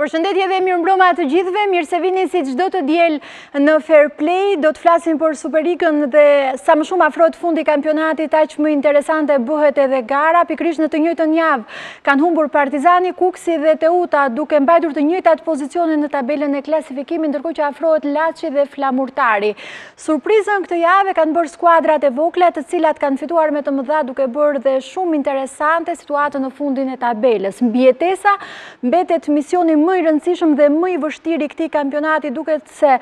Përshëndetje dhe mirëmbrëma të gjithëve, mirë se vini si çdo të diel në Fair Play. Do të flasim për Superligën dhe sa më shumë afrohet fundi i kampionatit, aq më interesante bëhet edhe gara. Pikërisht në të njëjtën javë kanë humbur Partizani, Kuksi dhe Teuta, duke mbajtur të njëjtat pozicione në tabelën e klasifikimit, ndërkohë që afrohet Laçi dhe Flamurtari. Surprizën këtë javë kanë bërë skuadrat e vogla, të cilat kanë fituar me të mëdha, duke bërë dhe shumë interesante situatën në fundin e tabelës. Mbijetesa mbetet misioni më i rëndësishëm dhe më i vështirë i këtij kampionati, duket se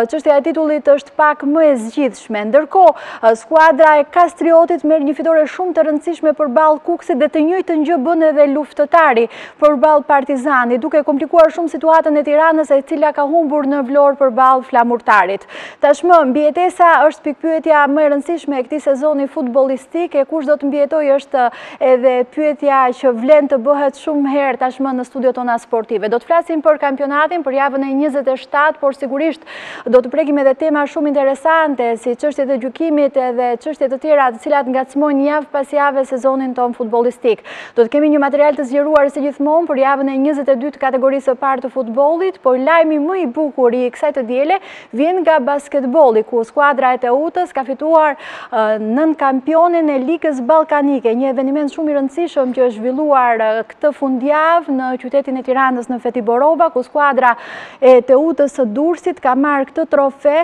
çështja e titullit është pak më e zgjidhshme. Ndërkohë, skuadra e Kastriotit merr një fitore shumë të rëndësishme përballë Kuksit dhe të njëjtën gjë bën edhe Luftëtari përballë Partizanit, duke komplikuar shumë situatën e Tiranës, e cila ka humbur në Vlorë përballë Flamurtarit. Tashmë mbijetesa është pikpyetja më e rëndësishme e këtij sezoni futbollistik, e kush do të mbijetojë është edhe pyetja që vlen të bëhet shumë herë tashmë në studiot tona sportive. Do të flasim për kampionatin për javën e 27, por sigurisht do të prekim edhe tema shumë interesante si çështjet e gjykimit edhe çështje të tjera të cilat ngacmojnë javë pas jave sezonin ton futbollistik. Do të kemi një material të zgjeruar si gjithmonë për javën e 22 të kategorisë së parë të futbollit, por lajmi më i bukur i kësaj të diele vjen nga basketbolli, ku skuadra e Teutës ka fituar nën kampionin e Ligës Ballkanike, një eveniment shumë i rëndësishëm që është zhvilluar këtë fundjavë në qytetin e Tiranës në Feti Borova, ku skuadra e Teutës së Durrësit ka marrë këtë trofe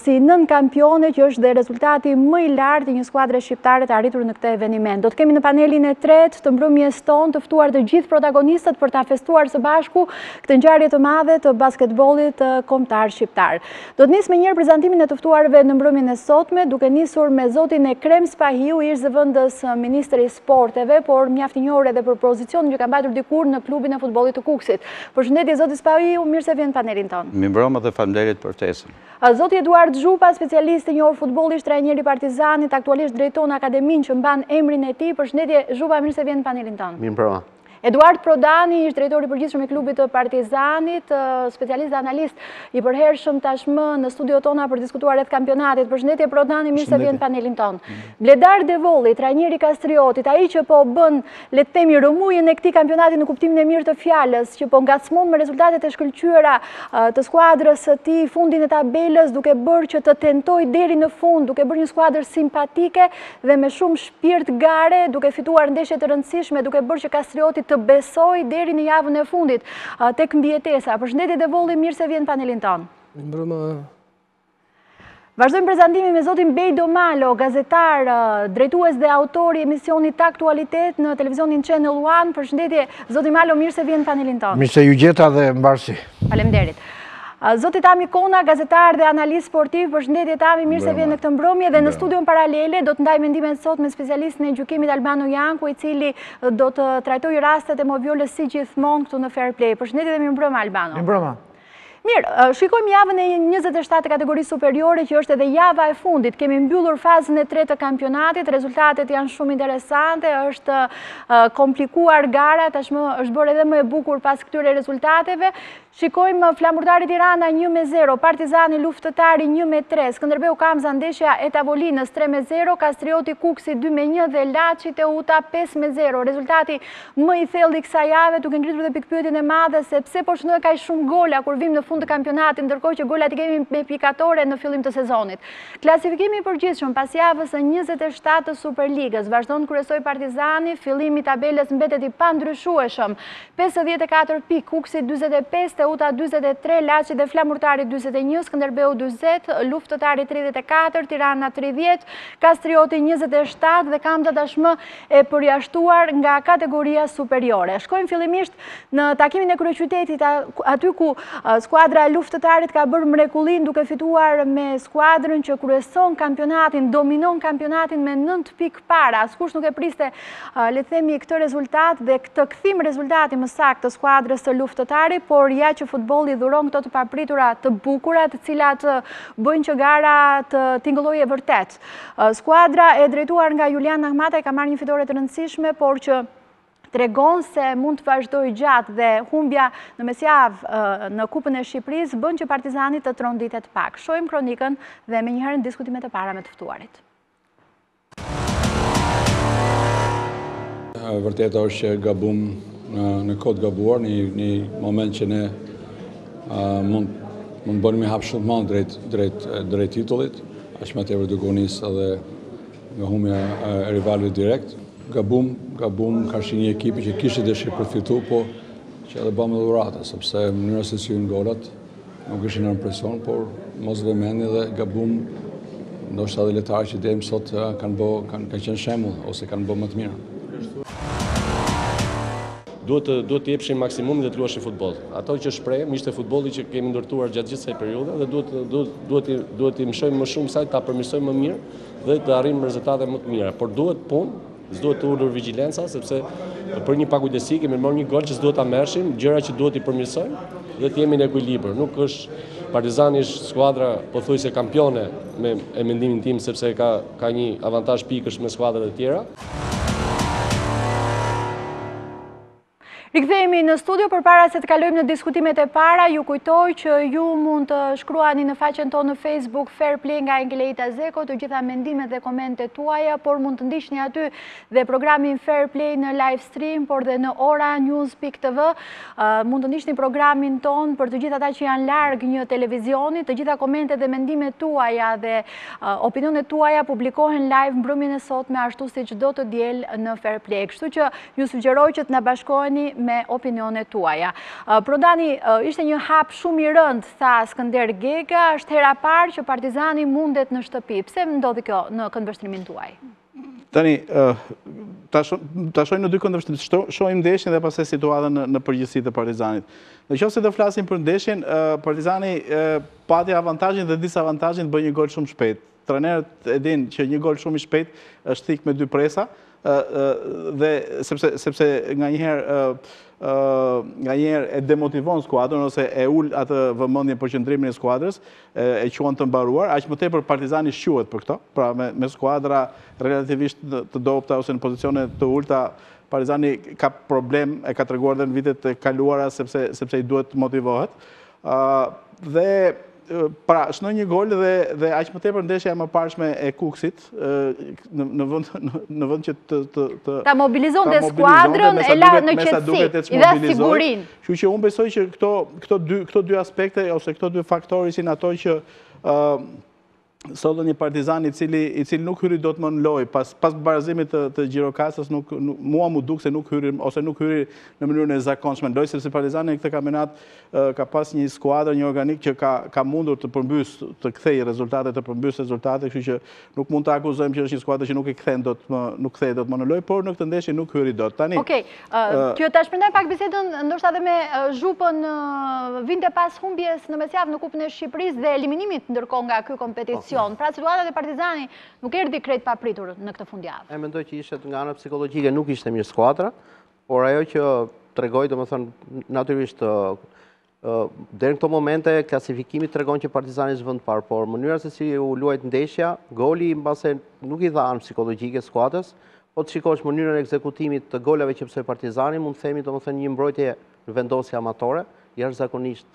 si nën kampione, që është dhe rezultati më i lartë i një skuadre shqiptare të arritur në këtë eveniment. Do të kemi në panelin e tretë të mbrëmjes tonë të ftuar të gjithë protagonistët për ta festuar së bashku këtë ngjarje të madhe të basketbollit kombëtar shqiptar. Do të nis me njëherë prezantimin e të ftuarve në mbrëmjen e sotme, duke nisur me zotin Ekrem Spahiu, ish zëvendës ministri i sporteve, por mjaft i njohur edhe për pozicionin që ka mbajtur dikur në klubin e futbollit të Kuksit. Përshëndetje zoti Spahiu, mirë se vjen në panelin tonë. Mirëmbrëma dhe faleminderit për ftesën. Zoti Eduard Zhupa, specialist i njohur futbollisht, trajneri Partizanit, aktualisht drejton akademinë që mban emrin e tij. Përshëndetje Zhupa, mirë se vjen në panelin tonë. Mirëmbrëma. Eduard Prodani, ish drejtori i përgjithshëm i klubit të Partizanit, specialist dhe analist i përhershëm tashmë në studiot tona për diskutuar rreth kampionatit. Përshëndetje Prodani, mirë se vjen në panelin tonë. Bledar Devolli, trajneri i Kastriotit, ai që po bën, le të themi, rëmujën e këtij kampionati në kuptimin e mirë të fjalës, që po ngacmon me rezultatet e shkëlqyera të skuadrës së tij fundin e tabelës, duke bërë që të tentojë deri në fund, duke bërë një skuadër simpatike dhe me shumë shpirt gare, duke fituar ndeshje të rëndësishme, duke bërë që Kastrioti të besoj deri në javën e fundit tek mbijetesa. Përshëndetje Devolli, mirë se vjen në panelin tonë. Mirëmbrëma. Vazhdojmë prezantimin me zotin Bejdo Malo, gazetar, drejtues dhe autori i emisionit Aktualitet në televizionin Channel One. Përshëndetje zoti Malo, mirë se vjen në panelin tonë. Mirë se ju gjeta dhe mbarsi. Faleminderit. Zoti Tami Kona, gazetar dhe analist sportiv, përshëndetje Tami, mirë se vjen në këtë mbrëmje, dhe në studion paralele do të ndaj mendimin sot me specialistin e gjykimit Albano Janku, i cili do të trajtojë rastet e moviolës si gjithmonë këtu në Fair Play. Përshëndetje dhe mirëmbrëma Albano. Mirëmbrëma. Mirë, shikojmë javën e 27 të kategorisë superiore, që është edhe java e fundit. Kemi mbyllur fazën e 3 të kampionatit, rezultatet janë shumë interesante, është komplikuar gara, tashmë është bërë edhe më e bukur pas këtyre rezultateve. Shikojmë Flamurtari Tirana 1-0, Partizani Luftëtari 1-3, Skënderbeu Kamza ndeshja e tavolinës 3-0, Kastrioti Kuksi 2-1 dhe Laçi Teuta 5-0. Rezultati më i thellë i kësaj jave, duke ngritur dhe pikpyetjen e madhe se pse po shënoi kaq shumë gola kur vim në fund të kampionatit, ndërkohë që golat i kemi me pikatore në fillim të sezonit. Klasifikimi i përgjithshëm pas javës së 27 të Superligës vazhdon kryesoj Partizani, fillimi i tabelës mbetet i pandryshueshëm. 54 pikë, Kuksi 45, Teuta 43, Laçi dhe Flamurtari 41, Skënderbeu 40, Luftëtari 34, Tirana 30, Kastrioti 27 dhe Kamza tashmë e përjashtuar nga kategoria superiore. Shkojmë fillimisht në takimin e kryeqytetit, aty ku skuadra e Luftëtarit ka bërë mrekullin duke fituar me skuadrën që kryeson kampionatin, dominon kampionatin me 9 pikë para. Askush nuk e priste, le të themi, këtë rezultat dhe këtë kthim rezultati më saktë të skuadrës së Luftëtarit, por ja që futbolli dhuron këto të papritura të bukura, të cilat bëjnë që gara të tingëllojë vërtet. Skuadra e drejtuar nga Julian Ahmataj ka marrë një fitore të rëndësishme, por që tregon se mund të vazhdojë gjatë dhe humbja në mesjavë në Kupën e Shqipërisë bën që Partizani të tronditet pak. Shohim kronikën dhe menjëherë në diskutimet e para me të ftuarit. Vërtet është që gabum në kohë gabuar, një moment që ne mund bëni me hap shumë madh drejt titullit, aq më tepër duke u nisë edhe nga humbja e rivalit direkt. Gabum ka shi një ekipi që kishte dëshirë për fitu, po që edhe bëmë dhurata, sepse mënyra se si hynë golat nuk ishin në presion, por mos vëmendje dhe gabum ndoshta edhe lojtarët që deri sot kanë qenë shembull ose kanë bërë më të mirë. Duhet të jepshin maksimum dhe të luashin futboll. Ato që shprehim ishte futbolli që kemi ndërtuar gjatë gjithë kësaj periudhe dhe duhet të mësojmë më shumë saj, ta përmirësojmë më mirë dhe të arrijmë rezultate më të mira. Por duhet punë, s'duhet të ulur vigjilenca, sepse për një pakujdesi kemi marrë një gol që s'duhet ta merrshim, gjëra që duhet i përmirësojmë dhe të jemi në ekuilibër. Nuk është Partizani është skuadra pothuajse kampione me mendimin tim, sepse ka një avantazh pikësh me skuadrat e tjera. Rikthehemi në studio, përpara se të kalojmë në diskutimet e para, ju kujtoj që ju mund të shkruani në faqen tonë në Facebook Fair Play nga Analiza Zeko të gjitha mendimet dhe komentet tuaja, por mund të ndiqni aty dhe programin Fair Play në live stream, por dhe në oranews.tv. Mund të ndiqni programin tonë për të gjitha ata që janë larg një televizioni, të gjitha komentet dhe mendimet tuaja dhe opinionet tuaja publikohen live mbrëmjen e sotme, ashtu siç do të diel në Fair Play. Kështu që ju sugjeroj që të na bashkoheni me opinionet tuaja. Prodani, ishte një hap shumë i rënd, tha Skënder Gega, është hera parë që Partizani mundet në shtëpi. Pse ndodhi kjo në këndvështrimin tuaj? Tani, ta shojmë në dy këndvështrim, shojmë ndeshjen dhe pastaj situatën në përgjithësi të Partizanit. Nëse do flasim për ndeshjen, Partizani pati avantazhin dhe disavantazhin të bëjë një gol shumë shpejt. Trajnerët e dinë që një gol shumë i shpejt është thik me dy presa, dhe sepse nga njëherë e demotivon skuadrën ose e ul atë vëmendjen për qëndrimin e skuadrës, e quan të mbaruar, aq më tepër Partizani shquhet për këto. Pra me skuadra relativisht të dobta ose në pozicione të ulta, Partizani ka problem, e ka treguar edhe në vitet e kaluara sepse i duhet të motivohet. Dhe pra, shënoi një gol dhe aq më tepër ndeshja e mëparshme e Kuksit në vend që ta mobilizonte skuadrën e la në qetësi dhe sigurinë. Kështu që unë besoj që këto dy aspekte ose këto dy faktorë ishin ato që sot një Partizan i cili nuk hyri dot më në lojë pas barazimit të Gjirokastës, mua mu duk se nuk hyri në mënyrën e zakonshme në lojë, sepse Partizani në këtë kampionat ka pas një skuadër, një organik që ka mundur të përmbys, të kthejë rezultate, të përmbys rezultate, kështu që nuk mund të akuzojmë që është një skuadër që nuk kthej dot më në lojë, por në këtë ndeshje nuk hyri dot. Tani. Okej, që ta shpërndaj pak bisedën ndoshta edhe me Zhupën vinte pas humbjes në mesjavë në Kupën e Shqipërisë dhe eliminimit ndërkohë nga ky kompeticion. Pra situatat e Partizani nuk erdhi krejt papritur në këtë fundjavë. E mendoj që ishte nga ana psikologjike nuk ishte mirë skuadra, por ajo që tregoi, domethënë natyrisht deri në këto momente klasifikimi tregon që Partizani është vend parë, por mënyra se si u luajt ndeshja, goli mbase nuk i dha anë psikologjike skuadrës, po të shikosh mënyrën e ekzekutimit të golave që psoi Partizani, mund të themi domethënë një mbrojtje në vendosje amatore, jashtëzakonisht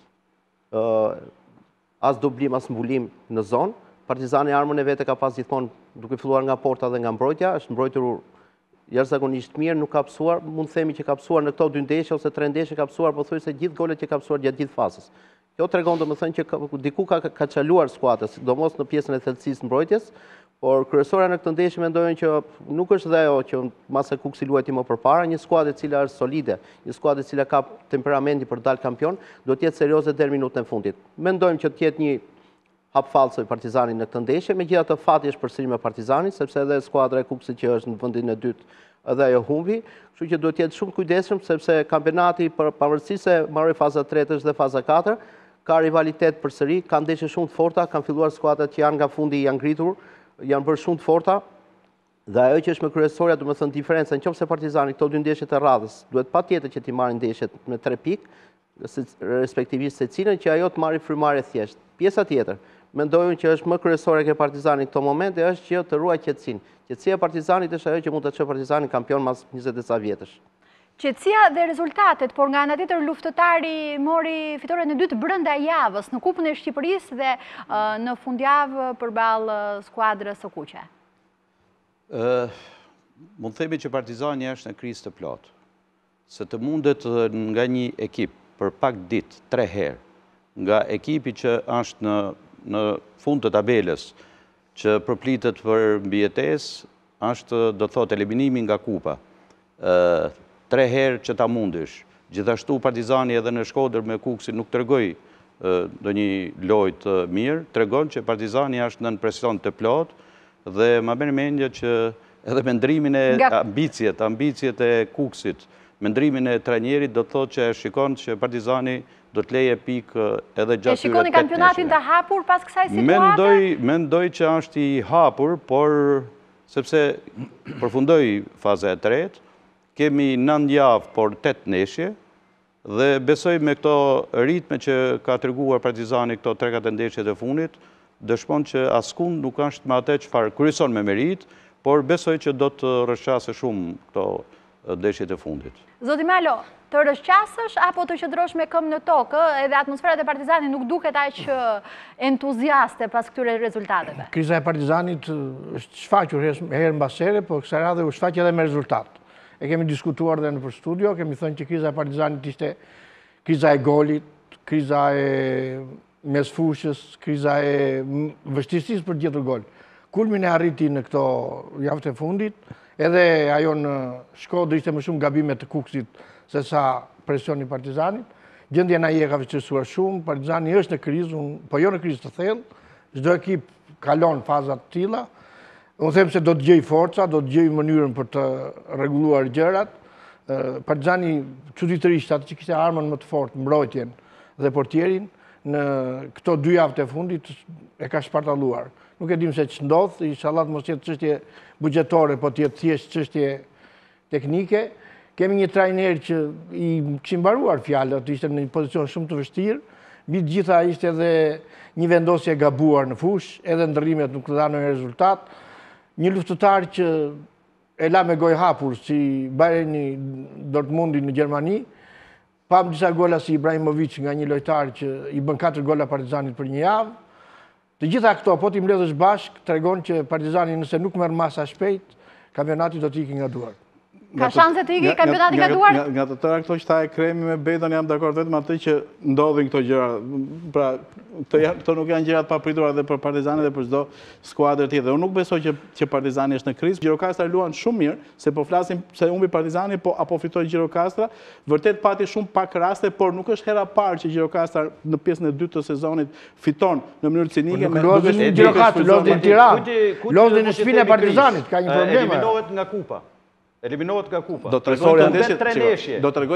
as dublim as mbulim në zonë. Partizani armën e vete ka pas gjithmonë duke filluar nga porta dhe nga mbrojtja, është mbrojtur jashtëzakonisht mirë, nuk ka psuar, mund të themi që ka psuar në këto 2 ndeshje ose 3 ndeshje ka psuar pothuajse gjithë golet që ka psuar gjatë gjithë fazës. Kjo tregon domethënë që diku ka çaluar skuadra, sidomos në pjesën e thelësisë mbrojtjes, por kryesorja në këtë ndeshje mendojnë që nuk është dhe ajo që mase Kuksi luajti më përpara, një skuadër e cila është solide, një skuadër e cila ka temperamenti për të dalë kampion, duhet të jetë serioze deri në minutën e fundit. Mendojmë që të jetë një hap falsoj Partizani në këtë ndeshje, megjithatë fati është përsëri me Partizanin, sepse edhe skuadra e Kuksit që është në vendin e dytë edhe ajo humbi, kështu që duhet të jetë shumë kujdesshëm sepse kampionati pavarësisht se mbaroi faza 3 dhe faza 4, ka rivalitet përsëri, ka ndeshje shumë të forta, kanë filluar skuadrat që janë nga fundi janë ngritur, janë bërë shumë të forta. Dhe ajo që është me kryesorja, domethënë diferenca nëse Partizani këto 2 ndeshje të radhës, duhet patjetër që t'i marrin ndeshjet me 3 pikë, respektivisht secilën që ajo të marrë frymëmarrje thjesht. Pjesa tjetër, mendojmë që është më kryesore ke Partizani në këto momente është që të ruaj qetësinë. Qetësia e Partizanit është ajo që mund të çojë Partizanin kampion pas 20 ca vjetësh. Qetësia dhe rezultatet, por nga ana tjetër luftëtari mori fitoren e dytë brenda javës në Kupën e Shqipërisë dhe në fundjavë përballë skuadrës së Kuqe. Mund të themi që Partizani është në krizë të plotë. se të mundet nga një ekip për pak ditë, 3 herë, nga ekipi që është në fund të tabelës, që përplitet për mbijetesë, është, do thot, eliminimi nga kupa. 3 herë që ta mundesh. Gjithashtu Partizani edhe në Shkodër me Kuksin nuk tregoi do një lojë të mirë, tregon që Partizani është në presion të plot dhe ma bën mendje që edhe me ndrimin e ambicjet e Kuksit, me ndrimin e trajnerit do të thotë që shikon që Partizani do të leje pikë edhe gjatë. E shikoni kampionatin të hapur pas kësaj situate? Mendoj që është i hapur, por sepse përfundoi faza e tretë, kemi 9 javë, por 8 ndeshje, dhe besoj me këto ritme që ka treguar Partizani këto 3-4 ndeshjet e fundit, dëshmon që askund nuk është me atë çfarë kryeson me merit, por besoj që do të rrëshqasë shumë këto ndeshjet e fundit. Zoti Malo, të rrëshqasësh apo të qëndrosh me këmbë në tokë, edhe atmosferat e Partizanit nuk duket aq entuziaste pas këtyre rezultateve? Kriza e Partizanit është shfaqur herë mbas here, por kësaj radhe u shfaq edhe me rezultat. E kemi diskutuar dhe në për studio, kemi thënë që kriza e Partizanit ishte kriza e golit, kriza e mesfushës, kriza e vështirësisë për gjetur gol. Kulmin e arriti në këto javët e fundit, edhe ajo në Shkodër ishte më shumë gabimet të Kuksit se sa presioni Partizanit. Gjendja na i e ka vështirësuar shumë, Partizani është në krizë, po jo në krizë të thellë, çdo ekip kalon faza të tilla. Unë them se do të gjej forca, do të gjej mënyrën për të rregulluar gjërat. Partizani çuditërisht atë që kishte armën më të fortë, mbrojtjen dhe portierin, në këto 2 javë të fundit e ka shpartalluar. Nuk e dim se ç'ndodh, inshallah mos jetë çështje buxhetore, po të jetë thjesht çështje teknike. Kemi një trajner që i kishim mbaruar fjalët, ishte në një pozicion shumë të vështirë. Mbi të gjitha ishte edhe një vendosje e gabuar në fushë, edhe ndërrimet nuk dhanë ndonjë rezultat. Një luftëtar që e la me gojë hapur, si Bayerni Dortmundi në Gjermani, pam disa gola si Ibrahimovic nga një lojtar që i bën 4 gola Partizanit për një javë. Të gjitha këto, po t'i mbledhësh bashkë, tregon që Partizani nëse nuk merr masa shpejt, kampionati do t'i iki nga duart. Ka shanse të iki kampionati nga duart? Nga të tëra këto që ta e Kremi me Beton jam dakord vetëm atë që ndodhin këto gjëra. Pra, këto nuk janë gjërat papritura edhe për Partizanin dhe për çdo skuadër tjetër. Unë nuk besoj që Partizani është në krizë. Gjirokastra luan shumë mirë, se po flasim se humbi Partizani apo fitoi Gjirokastra. Vërtet pati shumë pak raste, por nuk është hera parë që Gjirokastra në pjesën e dytë të sezonit fiton në mënyrë cinike. Lodhin në Gjirokastër, lodhin në Tiranë, lodhin në shtëpinë e Partizanit, ka një problem. Eliminohet nga kupa. Eliminohet nga kupa. Do tregojnë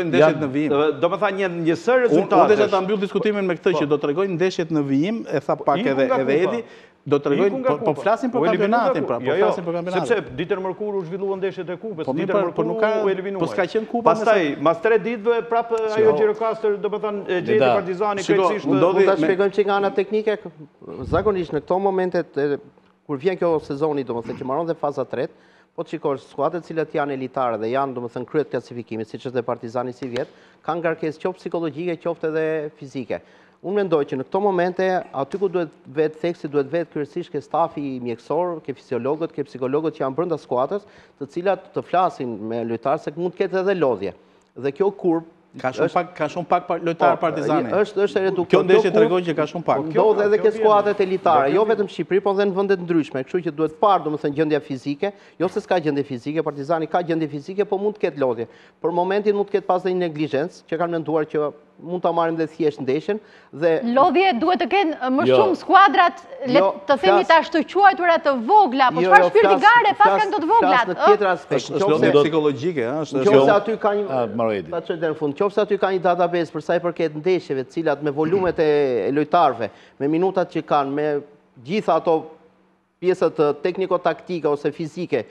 ndeshjet në vijim. Do të thënë një sër rezultate. Unë desha ta mbyll diskutimin me këtë që do tregojnë ndeshjet në vijim, e tha pak edhe Edi, do tregojnë po flasin për kampionatin, pra, po flasin për kampionatin. Sepse ditën mërkuru zhvilluan ndeshjet e kupës, ditën mërkuru u eliminuan. Po s'ka qenë kupa. Pastaj, mas 3 ditëve prapë ajo Gjirokastër, do të thënë gjeti Partizani krejtësisht. Mund ta shpjegojmë që nga ana teknike, zakonisht në këto momente kur vjen kjo sezoni, domethënë që mbaron dhe faza 3, po të shikosh skuadrat cilat janë elitare dhe janë domethënë kryet klasifikimit, siç është Partizani si vjet, kanë ngarkesë qoftë psikologjike, qoftë edhe fizike. Unë mendoj që në këto momente aty ku duhet vetë theksi, duhet vetë kryesisht ke stafi mjekësor, ke fisiologët, ke psikologët që janë brenda skuadrës, të cilat të flasin me lojtarë se mund të ketë edhe lodhje. Dhe kjo kurb ka shumë pak lojtarë Partizani. Është reduktor. Kjo ndeshje tregon që ka shumë pak. Ndodh edhe ke skuadrat elitare, jo vetëm në Shqipëri, por edhe në vende të ndryshme. Kështu që duhet parë domethënë gjendja fizike, jo se s'ka gjendje fizike, Partizani ka gjendje fizike, po mund të ketë lodhje. Për momentin mund të ketë pas dhe një neglizhencë, që kanë menduar që mund ta marrin dhe thjesht ndeshjen dhe lodhje duhet të kenë më shumë skuadrat, të themi ta shtuquajtura të vogla, po çfarë shpirti gare pas kanë këto të voglat? Në tjetër aspekt, është lodhje psikologjike, Nëse aty ka një Qofse aty ka një database për sa i përket ndeshjeve, të cilat me volumet e lojtarëve, me minutat që kanë, me gjitha ato pjesët tekniko-taktike ose fizike,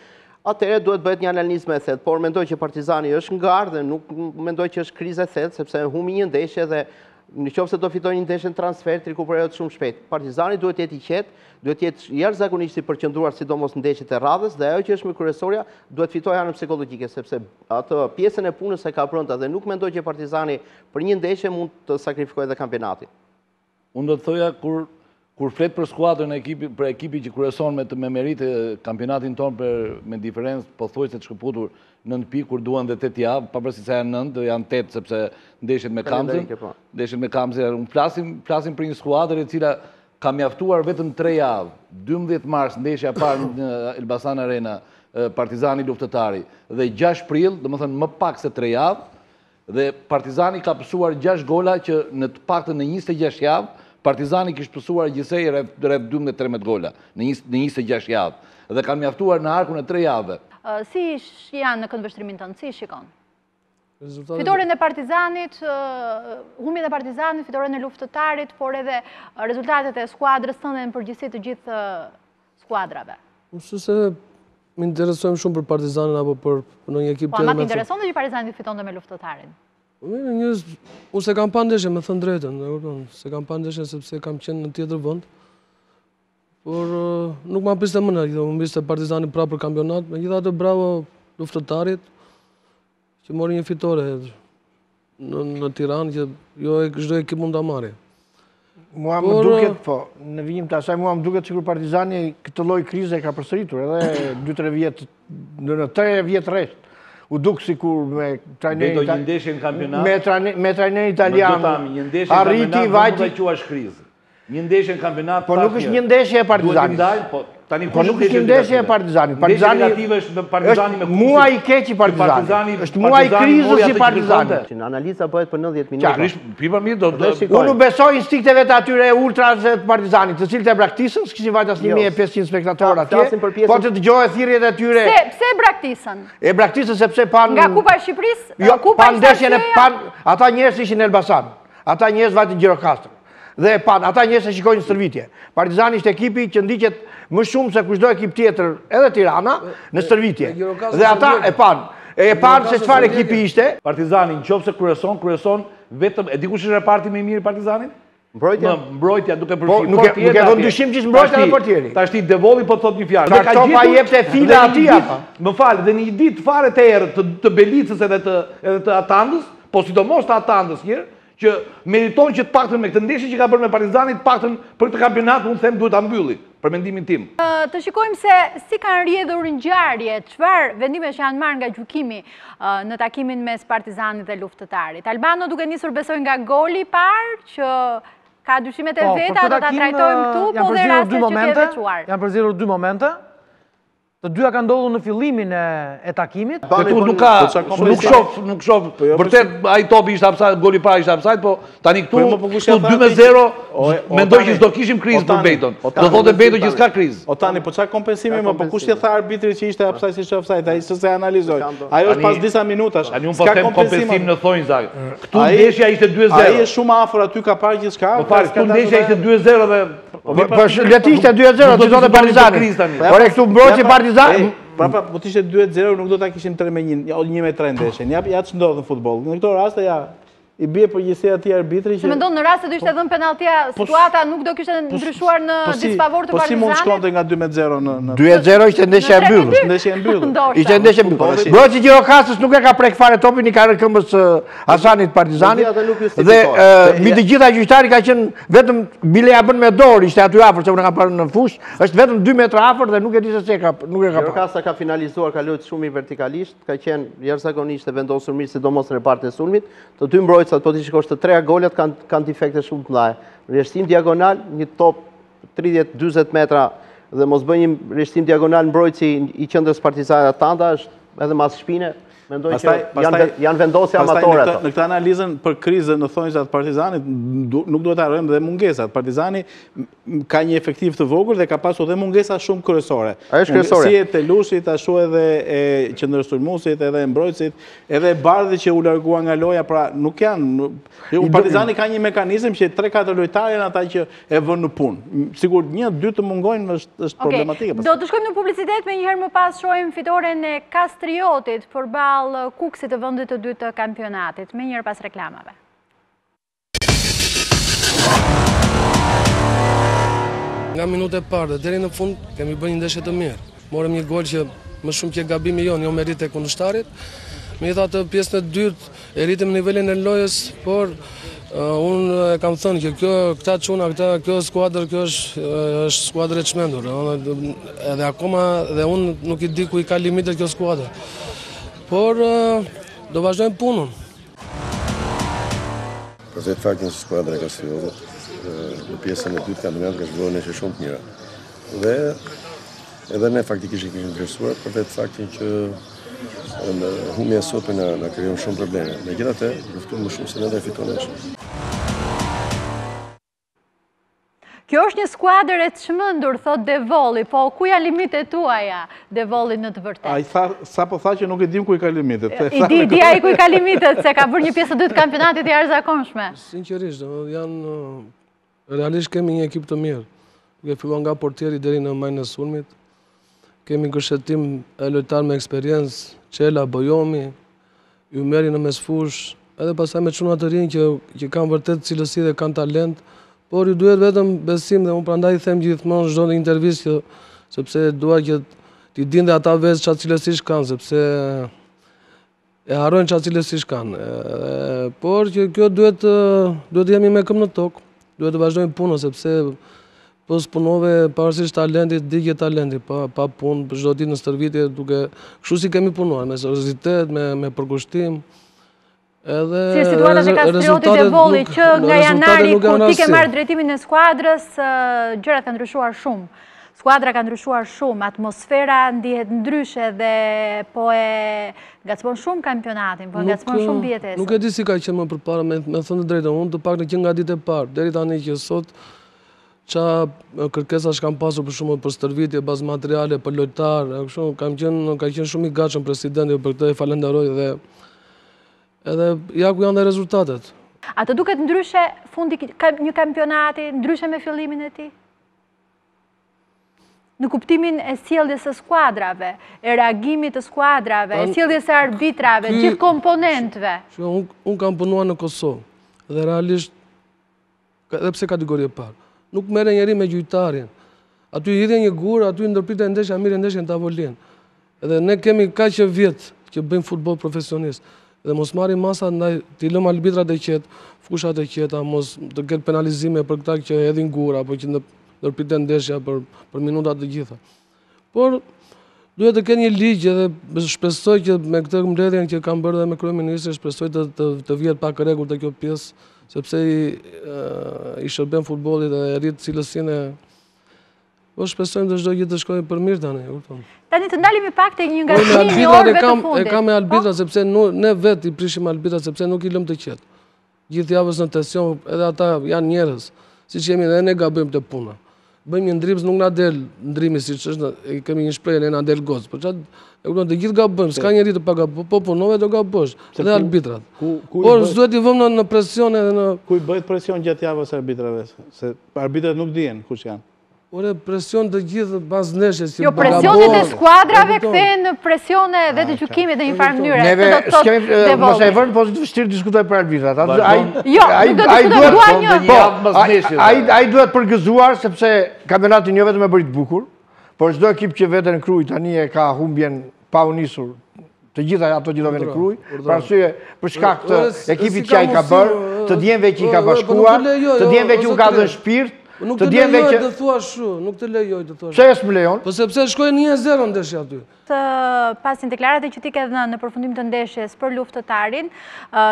atëherë duhet bëhet një analizë më e thellë, por mendoj që Partizani është ngarë dhe nuk mendoj që është krizë e thellë, sepse humbi një ndeshje dhe nëse do fitojë një ndeshje në transfer, rikuperohet shumë shpejt. Partizani duhet të jetë i qetë, duhet të jetë jashtëzakonisht i përqendruar sidomos në ndeshjet e radhës dhe ajo që është më kryesorja, duhet fitojë anën psikologjike, sepse atë pjesën e punës e ka brenda dhe nuk mendoj që Partizani për një ndeshje mund të sakrifikojë edhe kampionatin. Unë do të thoja kur kur flet për skuadrën për ekipi që kryeson me meritë kampionatin tonë me diferencë pothuajse të shkëputur 9 pikë kur duan dhe 8 javë, pavarësisht se janë 9, janë 8 sepse ndeshjet me Kamzën. Ndeshjet me Kamzën, flasim për një skuadër e cila ka mjaftuar vetëm 3 javë. 12 mars ndeshja e parë në Elbasan Arena, Partizani luftëtari, dhe 6 prill, domethënë më pak se 3 javë, dhe Partizani ka pësuar 6 gola që në të paktën në 26 javë Partizani kishte pësuar gjithsej rreth 12-13 gola në 26 javë dhe kanë mjaftuar në arkun e 3 javëve. Si janë në këndvështrimin tënd, si shikon? Fitoren e Partizanit, humbjet e Partizanit, fitoren e luftëtarit, por edhe rezultatet e skuadrës tënde në përgjithësi të gjithë skuadrave. Se më interesojmë shumë për Partizanin apo për një ekip tjetër. Po, ma të intereson dhe që Partizani fitonte me luftëtarin? Unë se kam pa ndeshje, me thënë drejtën, se kam pa ndeshje sepse kam qenë në tjetër vend. Por nuk ma priste më në, më priste Partizani prapë për kampionat, megjithatë bravo luftëtarit që mori një fitore në Tiranë, që jo çdo ekip mund ta marrë. Mua më duket, po, në vijim të asaj, mua më duket sikur Partizani këtë lloj krize ka përsëritur, edhe 2-3 vjet, në 3 vjet rresht. U duk sikur me trajnerin italian, arriti vajti. Një ndeshje në kampionat. Po nuk është një ndeshje e Partizanit. Po nuk është një ndeshje e Partizanit. Partizani është mua i keq i Partizanit. Është mua i krizës i Partizanit. Analiza bëhet për 90 minuta. Unë besoj instinkteve të atyre ultrasve të Partizanit, të cilët e braktisën, s'kishin vajtë as 1500 spektatorë atje, po të dëgjohet thirrjet e tyre. Pse e braktisën? E braktisën sepse pan... Nga Kupa e Shqipërisë? Jo, pan ndeshjen e pan... Ata njerëz ishin në Elbasan. Ata njerëz vajtë Gjirokastër. Dhe ata njerëz e shikojnë stërvitje. Partizani ishte ekipi që ndiqet më shumë se kushdo ekip tjetër, edhe Tirana, në stërvitje. Dhe ata e pan se çfarë ekipi ishte. Partizani nëse kryeson vetëm, e di kush është reparti më i mirë i Partizanit? Mbrojtja duke përfshirë. Nuk e vën dyshim që mbrojtja dhe portieri. Tash ti Devolli po thot një fjalë. Ka topa jepte fila aty apo? Më fal, dhe një ditë fare të errët të Belicës edhe të Atandës, po sidomos të Atandës njëherë, që meriton që të paktën me këtë ndeshje që ka bërë me Partizanit, të paktën për këtë kampionat, unë them duhet ta mbylli, për mendimin tim. Të shikojmë se si kanë rrjedhur ngjarje, çfarë vendimesh janë marrë nga gjykimi në takimin mes Partizanit dhe luftëtarit. Albano duke nisur besoj nga goli i parë, që ka dyshimet e veta, do ta trajtojmë këtu, po dhe rastet që ke veçuar. Janë përzierur 2 momente. Të dyja kanë ndodhur në fillimin e takimit. Këtu nuk shoh. Vërtet ai topi ishte offside, goli i parë ishte offside, po tani këtu 2-0, mendoj që s'do kishim krizë për Bejton. Do thotë Bejton që s'ka krizë. O tani, po çfarë kompensimi më, po kush i tha arbitrit që ishte offside, si ishte offside, ai s'e analizoi. Ajo është pas disa minutash. Tani unë po them kompensim në thonjza. Këtu ndeshja ishte 2-0. Ai është shumë afër aty, ka parë gjithçka. Po fal, këtu ndeshja ishte 2-0 dhe po leti ishte 2-0, ti thotë Partizani. Por këtu mbrojtje Partizani. Prapa, po t'ishte 2-0, nuk do ta kishim 3-1, 1-3 ndeshjen. Ja ç'ndodh në futboll. Në këto raste i bie përgjegjësia atij arbitrit që... Se mendon në rast se do ishte dhënë penalltia, situata nuk do kishte ndryshuar në disfavor të Partizanit? Po si mund shkonte nga 2-0 në... 2-0 ishte ndeshja e mbyllur. Ishte ndeshja e mbyllur. Mbrojtja Gjirokastës nuk e ka prek fare topin, i ka rënë këmbës Hasanit Partizanit. Dhe mbi të gjitha gjyqtari ka qenë vetëm bileja bën me dorë, ishte aty afër, se unë kam parë në fush, është vetëm 2 metra afër dhe nuk e di se ka nuk e ka. Gjirokasta ka finalizuar, ka luajtur shumë i vertikalisht, ka qenë jashtëzakonisht e vendosur mirë, sidomos në repartin e sulmit. Të dy mbrojtësat, po ti shikosh të 3 golat kanë defekte shumë të mëdha. Rreshtim diagonal, një top 30-40 metra dhe mos bëj një rreshtim diagonal mbrojtësi i qendrës Partizanit Atanda është edhe mas shpine. Mendoj që janë vendosje amatore ato. Në këtë analizën për krizën në thonjzat të Partizanit, nuk duhet ta harrojmë dhe mungesat. Partizani ka një efektiv të vogël dhe ka pasur edhe mungesa shumë kryesore. Si e Telushit, ashtu edhe e qendrësulmuesit, edhe e mbrojtësit, edhe e Bardhi që u largua nga loja, pra nuk janë. Partizani ka një mekanizëm që 3-4 lojtarë janë ata që e vënë në punë. Sigur 1-2 të mungojnë është problematike. Do të shkojmë në publicitet, me njëherë më pas shohim fitoren e Kastriotit përballë Kukësit të vendit të dytë të kampionatit, me njëherë pas reklamave. Nga minuta e parë dhe deri në fund kemi bërë një ndeshje të mirë. Morëm një gol që më shumë që gabimi jon, jo merit e kundërshtarit. Megjithatë pjesën e dytë e rritëm nivelin e lojës, por Unë kam thënë që këta çuna, kjo skuadër, kjo është skuadër e çmendur. Edhe akoma dhe unë nuk i di ku i ka limitet kjo skuadër. Por do vazhdojmë punën. Për vetë faktin që skuadra ka sfidosur, në pjesën e dytë kampionatit ka zhvilluar nesër shumë të mira. Dhe edhe ne faktikisht kemi vlerësuar për vetë faktin që në humbja e sopë na krijon shumë probleme. Megjithatë, luftojmë më shumë se ne dhe fitojmë nesër. Kjo është një skuadër e çmendur, thot Devolli, po ku janë limitet tuaja, Devolli në të vërtetë? Ai sapo tha që nuk e dim ku i ka limitet. I di ai ku i ka limitet, se ka bërë një pjesë të dytë kampionatit të jashtëzakonshme. Sinqerisht, realisht kemi një ekip të mirë. Duke filluar nga portieri deri në majën e sulmit. Kemi kështetim e lojtar me eksperiencë, Çela, Bojomi, Ymeri në mesfush, edhe pastaj me çuna të rinj që kanë vërtet cilësi dhe kanë talent. Por ju duhet vetëm besim dhe unë prandaj them gjithmonë çdo intervistë sepse dua që t'i dinë ata vetë çfarë cilësish kanë, sepse e harrojnë çfarë cilësish kanë. Por që kjo duhet të jemi me këmbë në tokë, duhet të vazhdojmë punën sepse po s'punove pavarësisht talentit, digje talenti, pa punë për çdo ditë në stërvitje, duke kështu si kemi punuar me seriozitet, me përkushtim. Si situatat e Kastriotit e Volli që nga janari kur ti ke marrë drejtimin e skuadrës, gjërat kanë ndryshuar shumë. Skuadra ka ndryshuar shumë, atmosfera ndihet ndryshe dhe po e ngacmon shumë kampionatin, po e ngacmon shumë vjetesën. Nuk e di si ka qenë më përpara, me thënë të drejtën, unë të paktën që nga ditë e parë, deri tani që sot qa kërkesash kam pasur për shumë për stërvitje, bazë materiale, për lojtar, ka qenë shumë i gatshëm presidenti për këtë e falenderoj dhe edhe ja ku janë dhe rezultatet. A të duket ndryshe fundi një kampionati, ndryshe me fillimin e tij? Në kuptimin e sjelljes së skuadrave, e reagimit të skuadrave, e sjelljes së arbitrave, gjithë komponentëve. Unë kam punuar në Kosovë dhe realisht, edhe pse kategori e parë, nuk merre njeri me gjyqtarin. Aty i hidhe një gur, aty ndërpritet ndeshja, mirë ndeshja në tavolinë. Edhe ne kemi kaq vjet që bëjmë futboll profesionist. Dhe mos marrim masa ndaj t'i lëm arbitrat e qetë, fushat e qeta, mos të ketë penalizime për këta që hedhin gura, apo që ndërpriten ndeshja për minutat të gjitha. Por duhet të kenë një ligj dhe shpresoj që me këtë mbledhjen që kam bërë dhe me kryeministrin, shpresoj të vihet pak rregull te kjo pjesë, sepse i shërben futbollit dhe rrit cilësinë e. Po shpresojmë të çdo gjë të shkojë për mirë tani, e kupton. Tani të ndalemi pak tek një ngacmim i orëve të fundit. E kam me arbitrat sepse ne vetë i prishim arbitrat sepse nuk i lëm të qetë. Gjithë javës në tension, edhe ata janë njerëz, siç jemi edhe ne gabojmë te puna. Bëjmë një ndrim, nuk na del ndrimi siç është, kemi një shprehje ne na del gocë. Po çfarë, e kupton, të gjithë gabojmë, s'ka njeri të pagaboj, po punove do gabosh, edhe arbitrat. Por duhet i vëmë në presion edhe në. Ku i bëhet presion gjatë javës arbitrave? Se arbitrat nuk dihen kush janë. Ore, presion të gjithë pas ndeshjes. Jo, presionet e skuadrave kthehen presione dhe të gjykimit në një farë mënyre. Neve mos e vërnë, po të vështirë diskutoj për arbitrat. Jo, nuk do të diskutoj ai duhet përgëzuar sepse kampionati jo vetëm e bëri të bukur, por çdo ekip që veten në kruj tani e ka humbjen pa u nisur. Të gjitha ato që do vjen në kruj, për arsye për shkak të ekipit që ai ka bërë, të djemve që i ka bashkuar, të djemve që u ka dhënë shpirt. Nuk të lejoj të thua shu, nuk të lejoj të thua shu. Pse s'më lejon? Po sepse shkojnë 1-0 ndeshja aty. Pasin deklaratë që ti ke dhënë në përfundim të ndeshjes për luftëtarin,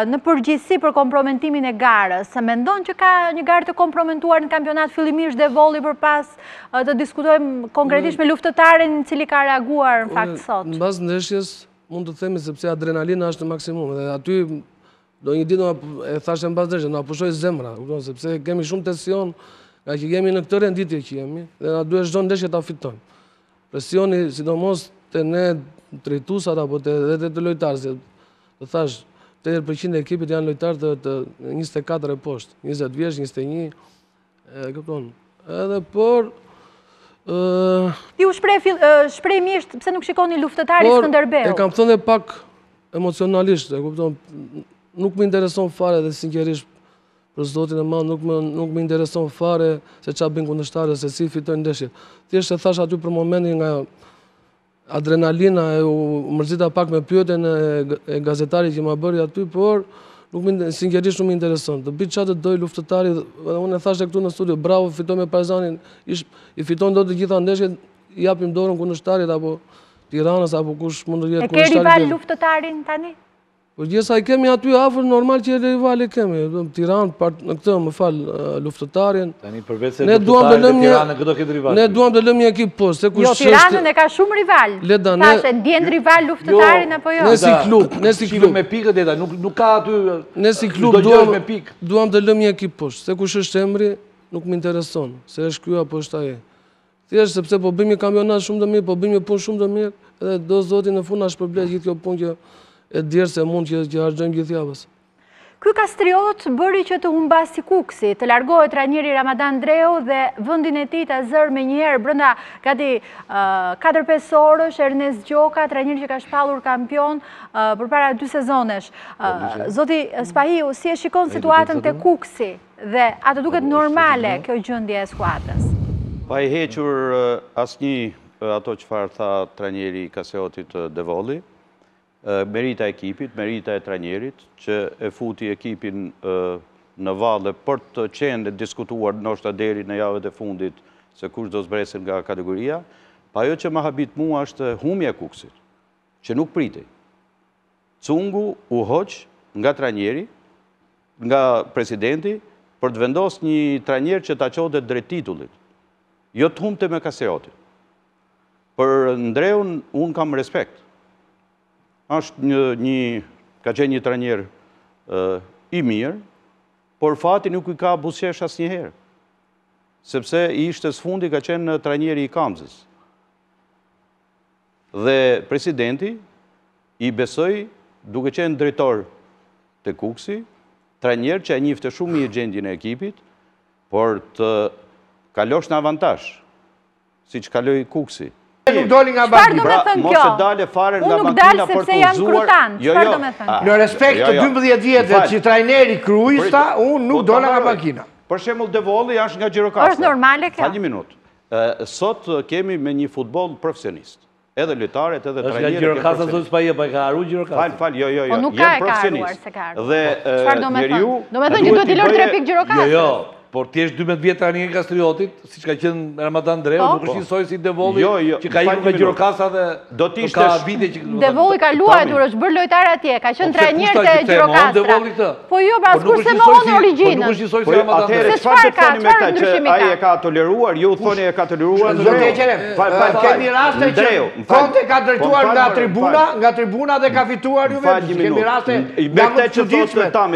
në përgjithësi për kompromentimin e garës, se mendon që ka një garë të kompromentuar në kampionat fillimisht dhe Volli për pas të diskutojmë konkretisht me luftëtarin i cili ka reaguar në fakt sot? Në bazë ndeshjes mund të themi sepse adrenalina është në maksimum dhe aty do një ditë e thashë në bazë ndeshjes, na pushoj zemra, sepse kemi shumë tension. Nga që jemi në këtë renditje që jemi, dhe na duhet çdo ndeshje ta fitojmë. Presioni, sidomos te ne drejtuesat apo te lojtarët, të thash, 80% e ekipit janë lojtarë të 24 e poshtë, 20 vjeç, 21, e kupton. Edhe por Ju shprej misht pse nuk shikoni luftëtarin Skënderbeu. E kam thënë pak emocionalisht, e kupton. Nuk më intereson fare dhe sinqerisht për zotin e madh nuk më intereson fare se çfarë bën kundërshtarët, se si fitojnë ndeshjet. Thjesht e thash aty për momentin nga adrenalina, u mërzita pak me pyetjen e gazetarit që ma bëri aty, por sinqerisht shumë interesant. Të bitë qatë të doj luftëtari, unë e thashtë këtu në studio, bravo, fitoj me Partizanin, i fiton do të gjitha ndeshjet, i japim dorën kundërshtarit apo Tiranës apo kush mund të jetë kundërshtarit. E ke rival luftëtarin tani? Po gjesa i kemi aty afër, normal që e rival i kemi. Tiranë, në këtë më falë luftëtarin. Tani përveç se luftëtarin dhe Tiranë, këto këtë rival. Ne duam të lëmë një ekip poshtë. Jo, Tiranën e ka shumë rival. Thashe, ndjen rival luftëtarin apo jo? Ne si klub, ne si klub. Me pikët eta, nuk ka aty... Ne si klub duam të lëmë një ekip poshtë. Se kush është emri, nuk më intereson. Se është kjo apo është aje. Thjesht sepse po bëjmë kampionat shumë të mirë, po bëjmë punë shumë të mirë, edhe do zoti në fund na shpërblet gjithë kjo punë që e djerë se mund që harxojmë gjithë javës. Ky kastriot bëri që të humbasi Kuksi, të largohet trajneri Ramadan Dreu dhe vendin e tij ta zër me njëherë brenda gati 4-5 orësh Ernest Gjoka, trajneri që ka shpallur kampion përpara 2 sezonesh. Zoti Spahiu, si e shikon situatën te Kuksi dhe a të duket normale kjo gjendje e skuadrës? Pa i hequr asnjë ato çfarë tha trajneri Kaseotit Devolli, merita e ekipit, merita e trajnerit, që e futi ekipin në valle për të qenë diskutuar ndoshta deri në javët e fundit se kush do zbresin nga kategoria, pa ajo që më habit mua është humbja e Kuksit, që nuk pritej. Cungu u hoq nga trajneri, nga presidenti, për të vendosur një trajner që ta çonte drejt titullit. Jo të humbte me Kaseotin. Për Ndreun unë kam respekt. Ka qenë një trajner i mirë, por fati nuk i ka buzëqesh asnjëherë. Sepse i ishte sfundi ka qenë trajneri i Kamzës. Dhe presidenti i besoi, duke qenë drejtor të Kuksi, trajner që e njifte shumë mirë gjendjen e ekipit, por të kalosh në avantazh, siç kaloi Kuksi. Nuk doli nga banki. Mos e dale fare nga makina për të uzuar. Në respekt të 12 vjetëve që trajneri kruista, unë nuk dola nga makina. Për shembull Devolli është nga Gjirokastra. Është normale kjo? Fal një minutë. Sot kemi me një futboll profesionist. Edhe lojtarët, edhe trajnerët. Është nga Gjirokastra zot Spaje, pa ka haruar Gjirokastra. Fal, jo. Po nuk ka e ka haruar se ka haruar. Dhe njeriu do me thënë që duhet i lërë 3 pikë Gjirokastra. Jo. Por ti është 12 vjet tani nga Kastriotit, siç ka qenë Ramadan Dreu, nuk është njësoj si Devolli, që ka ikur nga Gjirokastra dhe ka vite që... Devolli ka luajtur, është bërë lojtar atje, ka qenë trajner të Gjirokastra. Po jo, pra s'kur se më onë origjinën. Nuk është njësoj si Ramadan Dreu. Atëherë, çfarë të thoni me ta që ai e ka toleruar, ju thoni e ka toleruar Dreu. Kemi raste që Conte ka drejtuar nga tribuna dhe ka fituar ju vetë. Kemi raste nga më të çuditshme. Ka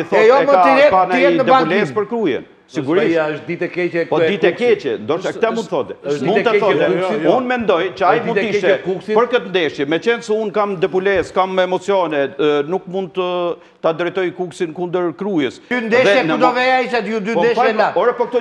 në depules për krujen. Sigurisht. Është ditë e keqe. Po ditë e keqe, ndoshta këtë mund të thotë. Mund të thotë. Unë mendoj që ai mund të ishte për këtë ndeshje, meqense se unë kam depules, kam emocione, nuk mund të ta drejtoj Kuksin kundër Krujës. Dy ndeshje ku do veja ishte ju dy ndeshje la.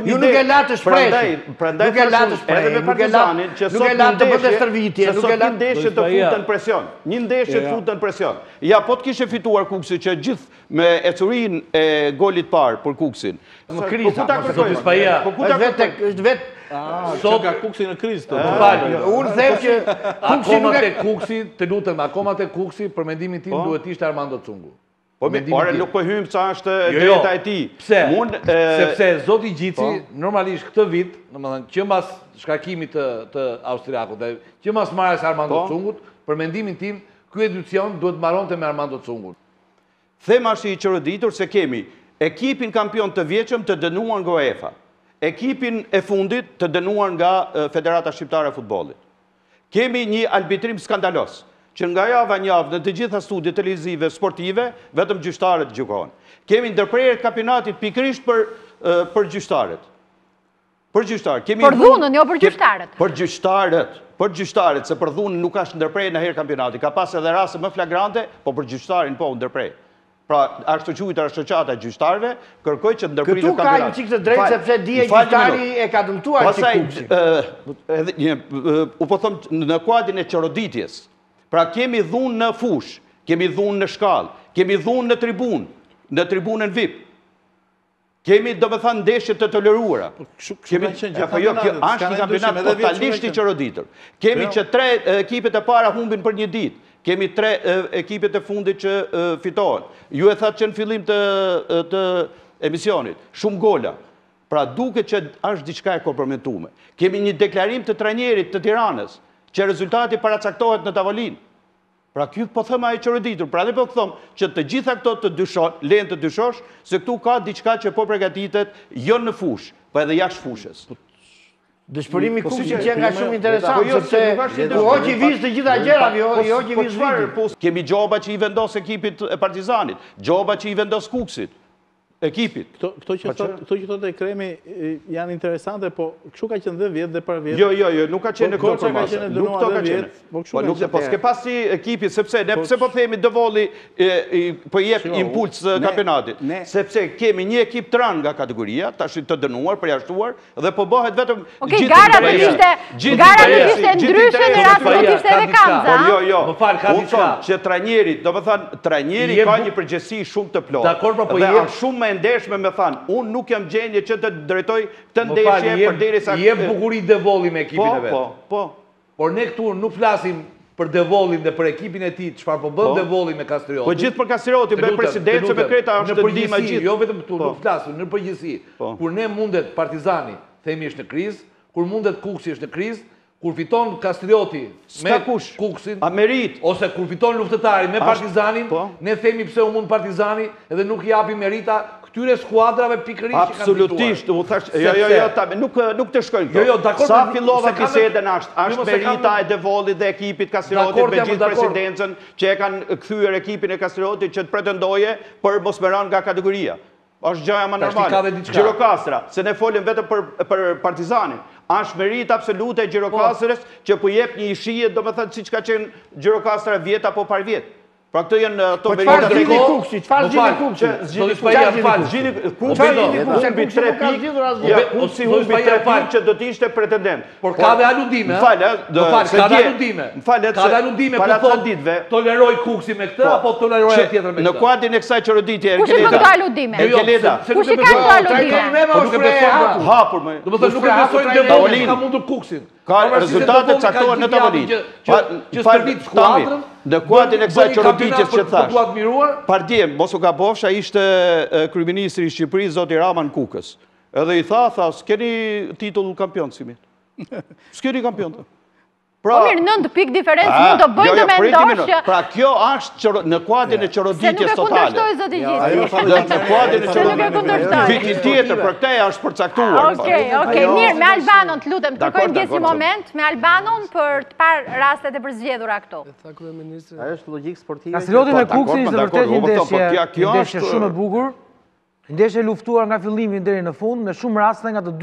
Ju nuk e la të shprehni. Prandaj edhe me Partizanin që sot të bëhet stërvitje, nuk e la ndeshje të futen presion. Një ndeshje të futen presion. Ja, po të kishe fituar Kuksi që gjithë me ecurin e golit parë për Kuksin. Më kriza. Është vetë Sot ka Kuksi në krizë të unë them që akoma te Kuksi, të lutem, akoma te Kuksi, për mendimin tim duhet ishte Armando Cungu. Ore, nuk po hymë ca është drejta e ti. Pse? Sepse Zoti Gjici, normalisht këtë vit, që mas shkarkimit të Austriakut, që mas marrës Armando Cungut, për mendimin tim, ky edicion duhet mbaronte me Armando Cungut. Thema është i çoroditur se kemi ekipin kampion të vjeçëm të dënuar nga UEFA, ekipin e fundit të dënuar nga Federata Shqiptare e Futbollit. Kemi një arbitrim skandalos, që nga java në javë në të gjitha studiet televizive sportive, vetëm gjyqtarët gjykojnë. Kemi ndërprerje të kampionatit pikërisht për gjyqtarët. Për gjyqtarët. Për dhunën, jo për gjyqtarët. Për gjyqtarët, se për dhunën nuk ashtë ndërprerje në herë kampionati. Ka pas edhe raste më flagrante, po për gjyqtarin po ndërprerje. Pra, ashtu quajtur asociata e gjyqtarëve, kërkoj që ndërpritet kampionati. Këtu ka një çik të drejtë sepse dije gjyqtari e ka dëmtuar Kuksin. U po them në kuadrin e çoroditjes. Pra kemi dhunë në fush, kemi dhunë në shkallë, kemi dhunë në tribunën VIP. Kemi domethënë ndeshje të toleruara. Kemi apo jo, është një kampionat totalisht i çoroditur. Kemi që 3 ekipet e para humbin për një ditë. Kemi 3 ekipet e fundit që fitohen. Ju e thatë që në fillim të emisionit, shumë gola. Pra duke që është diçka e komprometume. Kemi një deklarim të trajnerit të Tiranës, që rezultati paracaktohet në tavolinë. Pra kjo po thëma e qërëditur, pra dhe po thëmë që të gjitha këto të dyshon, lenë të dyshosh, se këtu ka diçka që po pregatitet jo në fush, pa edhe jashtë fushës. Dëshpërimi Kuksit që nga shumë interesant, sepse u hoqi vizë të gjitha gjërat, i hoqi vizë viti. Kemi gjoba që i vendos ekipit e Partizanit, gjoba që i vendos Kuksit, ekipit. Këto që thot e Kremi janë interesante, po kështu ka qenë dhe vjetë dhe për vjetë. Jo, nuk ka qenë këto për masë. Nuk këto ka qenë. Po s'ke pas si ekipit, sepse ne pëse po themi dëvolli po jep impuls kampionatit. Sepse kemi një ekip të ranë nga kategoria, tash të dënuar, përjashtuar, dhe po bëhet vetëm gjithë interesë. Gara do t'ishte ndryshe në rast do t'ishte edhe Kamza. Jo. Unë thonë që trajnerit, do më thonë, trajneri ka një përgjësi shumë të plotë. Dhe a shumë me ndeshme me thanë, unë nuk jam gjenje që të drejtoj të ndeshje për deri sa... Je bukurit Devolli me ekipin e vetë. Po. Por ne këtu nuk flasim për Devollin dhe për ekipin e ti, çfarë po bën Devolli me Kastriotin. Po gjithë për Kastriotin, me presidencë, me kreta, është të dima gjithë. Jo vetëm këtu, nuk flasim, në përgjithësi. Kur ne mundet Partizani, themi është në krizë, kur mundet Kuksi është në krizë, kur fiton Kastrioti me Kuksin, ose kur fiton luftëtari me Partizanin, ne themi pse u mund Partizani edhe nuk japi merita këtyre skuadrave pikërisht që kanë fituar. Absolutisht, u thash, nuk të shkojnë këto. Sa fillova biseden është merita e Devollit dhe ekipit Kastriotit me gjithë presidencën që e kanë kthyer ekipin e Kastriotit që të pretendoje për mos me rënë nga kategoria. Është gjëja më normale. Gjirokastra, se ne folim vetëm për Partizanin. Është merit absolute e Gjirokastrës që po jep një ishije, do me thënë si që ka qenë Gjirokastra vjet apo par vjet. Pra këto janë to merita të riko. Qëfar zgjidhi Kuksi? Kuksi humbi 3 pikë, Kuksi humbi 3 pikë që do t'ishte pretendent. Por ka dhe aludime, ka dhe aludime, para të ditëve. Toleroj Kuksi me këtë, apo toleroj e tjetër me këtë? Në kuadrin e kësaj qërëditje, Kush i ka këto aludime? Kush i ka këto aludime? Nuk e beson hapur me. Do të thotë nuk e besojnë Devolli ka mundur Kuksin. Ka rezultatet caktuar në tavolinë. Që stërvit skuadrën, në kuadrin e kësaj çorodiqës që thash. Pardjem, mos u gabofsha, ishte kryeministri i Shqipërisë zoti Raman Kukës. Edhe i tha, s'keni titull kampion si mirë. S'keni kampion. Po mirë, 9 pikë diferencë mund të bëjnë të mendosh që... Pra kjo është në kuadrin e çorodiqës totale. Se nuk e kundërshtoj zoti Gjisi. Në kuadrin e çorodiqës. Vitin tjetër për këtë është përcaktuar. Okej, mirë, me Albanon të lutem, kërkojmë gjesi moment me Albanon për të parë rastet e përzgjedhura këto. Ajo është logjikë sportive. Kastrioti me Kuksin ishte vërtet një ndeshje shumë e bukur. Ndeshje luftuar nga fillimi deri në fund me shumë raste nga të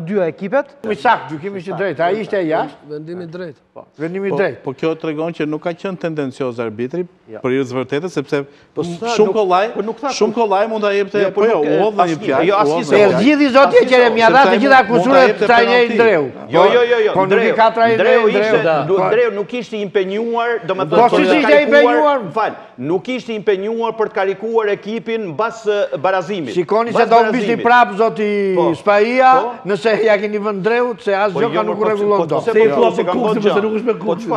dyja ekipet. Mi saktë, gjykimi ishte drejt, a ishte e jashtë? Vendimi drejt. Vendimi drejt. Po kjo të regon që nuk ka qenë tendencios arbitri për irës vërtetet, sepse shumë kollaj mund të jepte, po jo, u hodhë një pjallë. Se gjithi zotje që e mja dha të gjitha kusuret të trajneri Ndreu. Ndreu nuk ishte impenjuar, do me Po si ishte impenjuar? Nuk ishte impenjuar për të karikuar ekipin bas barazimit. Shikoni se do mbishti prapë zoti Spaia, nëse ja keni vënd Ndreut, se asë gjoka nuk u regullon do. Se i thua për Kuksin, mëse nuk është me Kuksin.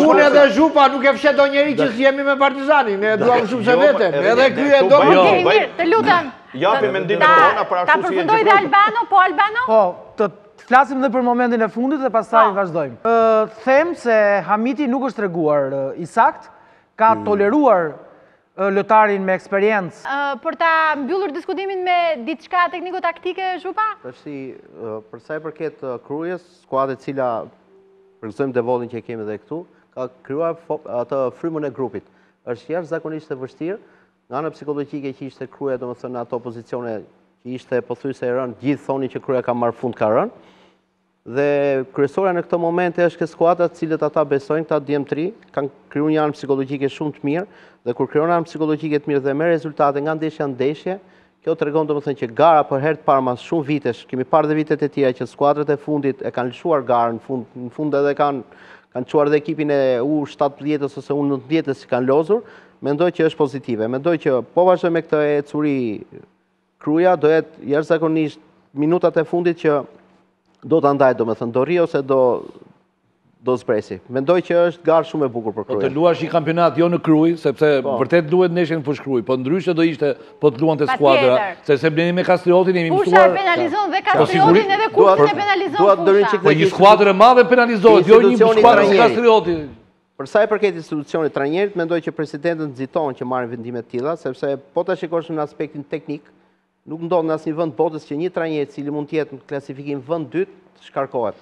Unë edhe Zhupa nuk e fshet do njeri që s'jemi me Partizanin, ne duam shumë se vetëm, edhe kjo e do... Okej, mirë, të lutem. Japi mendimet tona për Ta përfundoj dhe Albano, po Albano? Po, të flasim dhe për momentin e fundit dhe pastaj vazhdojmë. Them se Hamiti nuk është treguar i sakt, ka toleruar lotarin me eksperiencë. Për ta mbyllur diskutimin me diçka tekniko-taktike, Zhupa? Për sa i përket Krujës, skuadra e cila përgëzojmë Devollin që kemi dhe këtu, ka krijuar atë frymën e grupit. Është jashtëzakonisht e vështirë, nga ana psikologjike që ishte Kruja, domethënë ato pozicione që ishte pothuajse e rënë, gjithë thoni që Kruja ka marrë fund ka rënë. Dhe kryesorja në këtë moment është që skuadrat të cilët ata besojnë, këta djemtri, kanë krijuar një anë psikologjike shumë të mirë, dhe kur krijon anë psikologjike të mirë dhe merr rezultate nga ndeshja në ndeshje, kjo tregon domethënë që gara për herë të parë mas shumë vitesh, kemi parë dhe vitet e tjera që skuadrat e fundit e kanë lëshuar garën, në fund edhe kanë çuar dhe ekipin e U17 ose U19 që kanë lozur, mendoj që është pozitive. Mendoj që po vazhdoj me këtë ecuri Kruja, do jetë jashtëzakonisht minutat e fundit që do të ndaj, do me thënë, do rri ose do do zbresi. Mendoj që është garë shumë e bukur për Krujën. Po të luash një kampionat jo në Krujë, sepse vërtet luhet neshin fush Krujë, po ndryshe do ishte po të luante skuadra, se ne me Kastriotin jemi mësuar. Fusha e penalizon dhe Kastriotin edhe kupën e penalizon fusha. Po një skuadrë e madhe penalizohet, jo një skuadrë si Kastrioti. Për sa i përket institucionit trajnerit, mendoj që presidentët nxiton që marrin vendime të tilla, sepse po ta shikosh në aspektin teknik, nuk ndodh në asnjë vend botës që një trajner i cili mund të jetë në klasifikim vend dytë shkarkohet.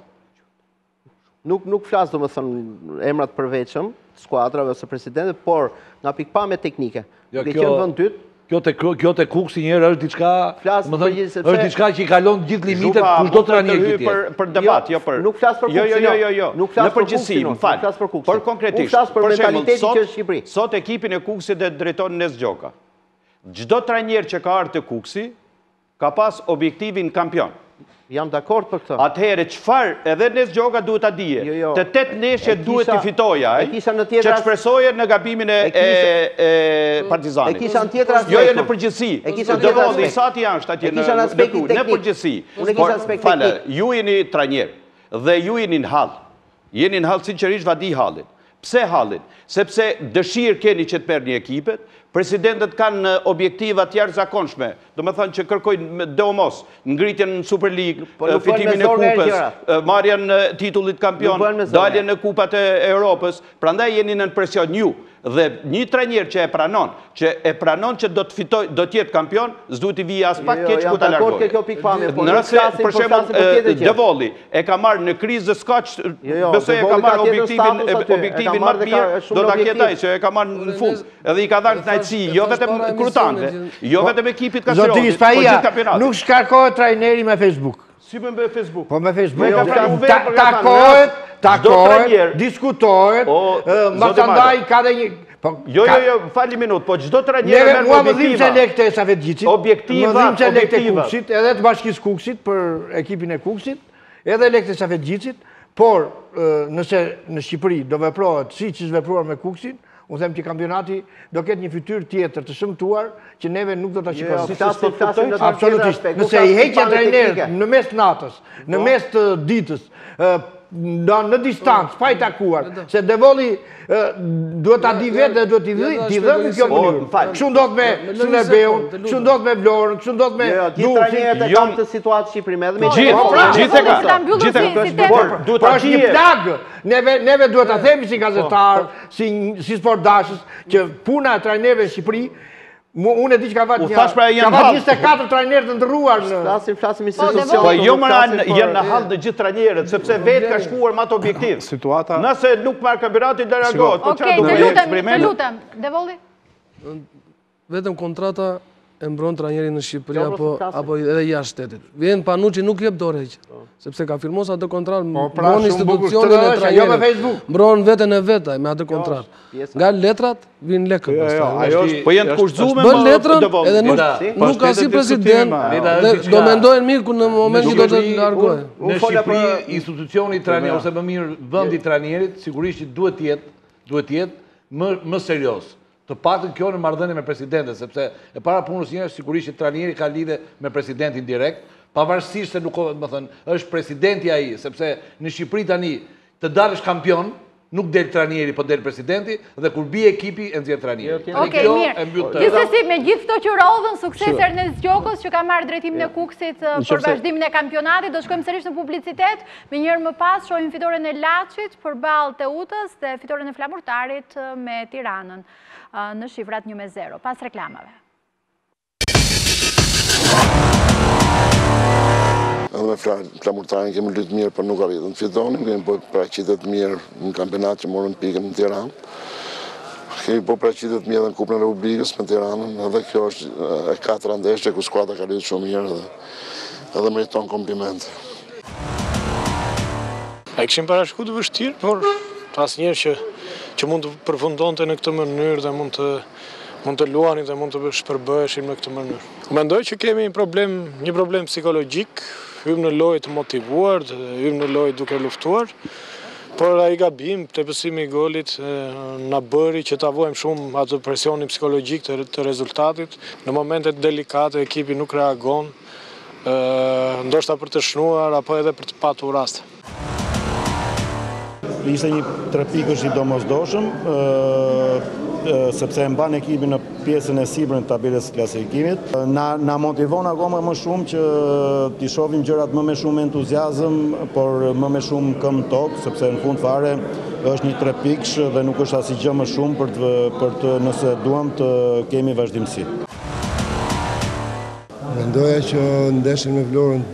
Nuk flas domethënë emrat përveçëm të skuadrave ose presidentëve, por nga pikpamje teknike. Duke qenë vend dytë, Kjo te Kuksi njëherë është diçka, është diçka që i kalon gjithë limitet kushdo trajner që ti. Për debat, jo për. Nuk flas për Kuksin. Jo. Në përgjithësi, më fal. Por konkretisht, për shembull, sot ekipin e Kuksit e drejton Nes Gjoka. Çdo trajner që ka ardhur te Kuksi ka pas objektivin kampion. Jam dakord për këtë. Atëherë çfarë edhe Nes Gjoka duhet ta dije. Të 8 neshje duhet të fitoja, që të shpresoje në gabimin e Partizanit. E kisha në tjetër aspekt. Jo në përgjithësi. Dëvolli sa ti janë shtatje në përgjithësi. Unë kisha aspekt teknik. Ju jeni trajner dhe ju jeni në hall. Jeni në hall sinqerisht vadi hallin. Pse hallin? Sepse dëshirë keni që të merrni ekipet. Presidentët kanë objektiva të jashtëzakonshme, do me thënë që kërkojnë domos ngritjen në Super League, fitimin e kupës, marrjen titullit kampion, daljen në kupat e Europës, prandaj jeni në presion ju. Dhe një trajner që e pranon që do të jetë kampion, s'duhet i vijë as pak keq ku ta largojë. Nëse për shembull Devolli e ka marrë në krizë s'kaç, besoj e ka marrë objektivin më të mirë, do ta ketaj që e ka marrë në fund. Edhe i ka dhënë knajtësi, jo vetëm kryetanëve, jo vetëm ekipit Kastriotit, por gjithë kampionatit. Nuk shkarkohet trajneri me Facebook. Si me Facebook? Po me Facebook. Takohet, diskutohet, mbasandaj ka dhe një... Jo, fali minut, po gjdo të ranjere me objektiva. Mua më dhimë që lekte e Safet Gjicit. Objektiva. Më dhimë që lekte Kuksit, edhe të bashkis Kuksit për ekipin e Kuksit, edhe lekte e Safet Gjicit, por nëse në Shqipëri do veprohet si që zvepruar me Kuksin, unë them që kampionati do ketë një fytyrë tjetër të shëmtuar që neve nuk do të shikojmë. Absolutisht. Nëse i heqja trajnerët në mes të natës, në mes të ditës, në distancë, pa i takuar, se Devolli duhet ta di vetë dhe duhet t'i dhe në kjo mënyrë. Kështu ndodh me Sënderbeun, kështu ndodh me Vlorën, kështu ndodh me Gjithë trajnerët e kam të situatë Shqipëri edhe me Gjithë e ka. Por është një plagë. Neve duhet ta themi si gazetar, si sportdashës, që puna e trajnerëve në Shqipëri, unë e di që ka vatë 24 trajnerë të ndërruar në... Flasim institucion. Po jo më janë në hall të gjithë trajnerët, sepse vetë ka shkuar me atë objektiv. Situata... Nëse nuk marrë kampionatin dhe reagohet. Okej, të lutem. Devolli? Vetëm kontrata e mbron trajnerin në Shqipëri apo edhe jashtë shtetit. Vjen Panuçi nuk jep dorë heq. Sepse ka firmos atë kontratë, mbron institucionin e trajnerit. Mbron veten e vet me atë kontratë. Nga letrat vin lekët. Po janë të kushtuar bën letrën edhe nuk ka si president. Do mendojnë mirë në moment që do të largohen. Në Shqipëri institucioni i trajnerit ose më mirë vendi i trajnerit sigurisht duhet të jetë më serioz. Të paktën kjo në marrëdhënie me presidentin, sepse e para punës njërë sigurisht që trajneri ka lidhje me presidentin direkt, pavarësisht se nuk është presidenti ai, sepse në Shqipëri tani të dalësh kampion, nuk del trajneri, po del presidenti, dhe kur bie ekipi e nxjerr trajneri. Okej, mirë. Gjithsesi me gjithë këto që rodhën sukses Ernest Gjokos që ka marrë drejtimin e Kuksit për vazhdimin e kampionatit, do shkojmë sërish në publicitet, me njërë më pas shohim fitoren e Laçit përballë Teutës dhe fitoren e Flamurtarit me Tiranën në shifrat 1-0, pas reklamave. Edhe me Flamurtarin kemi luajtur mirë, por nuk arritëm të fitonim, kemi po paraqitet mirë në kampionat që morën pikën në Tiranë. Kemi po paraqitet mirë edhe në Kupën e Republikës me Tiranën, edhe kjo është e katëra ndeshje ku skuadra ka luajtur shumë mirë edhe meriton komplimente. Ai kishim parashikuar të vështirë, por asnjëherë që mund të përfundonte në këtë mënyrë dhe mund të luani dhe mund të shpërbëheshin me këtë mënyrë. Mendoj që kemi një problem psikologjik, hymë në lojë të motivuar, hymë në lojë duke luftuar, por ai gabim te pësimi i golit na bëri që ta vojmë shumë atë presionin psikologjik të rezultatit. Në momentet delikate ekipi nuk reagon, ndoshta për të shnuar apo edhe për të patur raste. ishte një trepikësh I domosdoshëm, sepse mban ekipin në pjesën e sipër në tabelës klasifikimit. Na motivon akoma më shumë që t'i shohim gjërat më me shumë entuziazëm, por më me shumë këmbë tokë, sepse në fund fare është një trepikësh dhe nuk është asgjë më shumë për të nëse duam të kemi vazhdimsi. Mendoja që ndeshjen me Vlorën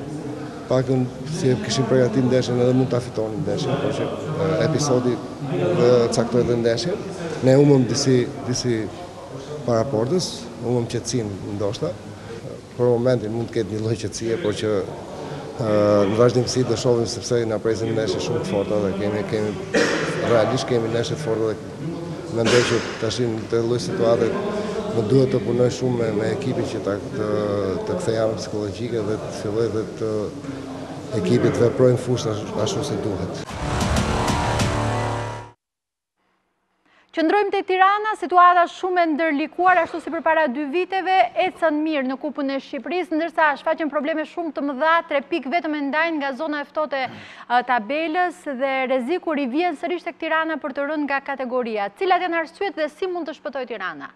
paktën si kishim përgatitur ndeshjen edhe mund ta fitonin ndeshjen, por që episodi caktoi dhe ndeshjen. Ne humbëm disi para portës, humbëm qetësinë ndoshta. Për momentin mund të ketë një lloj qetësie, por që në vazhdimsi do shohim sepse na presin ndeshje shumë të forta dhe kemi realisht kemi ndeshje të forta dhe mendoj që tash në këtë lloj situate më duhet të punoj shumë me ekipin që të kthej javën psikologjike dhe të filloj dhe të ekipit të veprojnë fushë ashtu si duhet. Qëndrojmë te Tirana, situata shumë e ndërlikuar, ashtu si përpara 2 viteve, ecën mirë në Kupën e Shqipërisë, ndërsa shfaqen probleme shumë të mëdha, 3 pikë vetëm e ndajnë nga zona e ftohtë e tabelës dhe rreziku rivjen sërish tek Tirana për të rënë nga kategoria. Cilat janë arsyet dhe si mund të shpëtojë Tirana?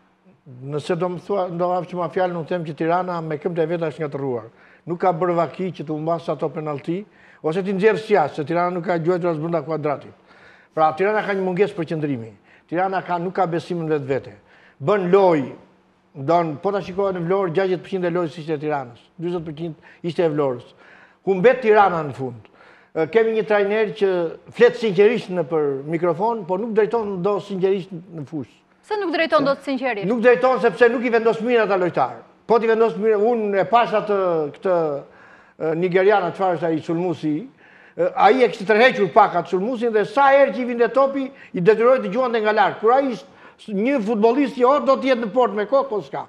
Nëse do hap që ma fjalë, nuk them që Tirana me këmbë të veta është ngatëruar. Nuk ka bërë vaki që të humbas ato penallti, ose ti nxjerrë sqas, se Tirana nuk ka gjuajtur as brenda kuadratit. Pra Tirana ka një mungesë përqendrimi. Tirana nuk ka besimin vetvete. Bën lojë, po ta shikohet në Vlorë, 60% e lojës ishte e Tiranës, 40% ishte e Vlorës. Ku mbet Tirana në fund. Kemi një trajner që flet sinqerisht nëpër mikrofon, por nuk drejton do sinqerisht në fushë. Se nuk drejton do të sinqerisht? Nuk drejton sepse nuk I vendos mirë ata lojtarë. Po t'i vendos mirë, unë e pash atë këtë nigeriana çfarë është ai sulmusi. Ai e kishte tërhequr pak atë sulmusin dhe sa herë që I vinte topi, I detyroi të gjuante nga larg. Kur ai një futbollist I do të jetë në portë me kokë, po s'ka.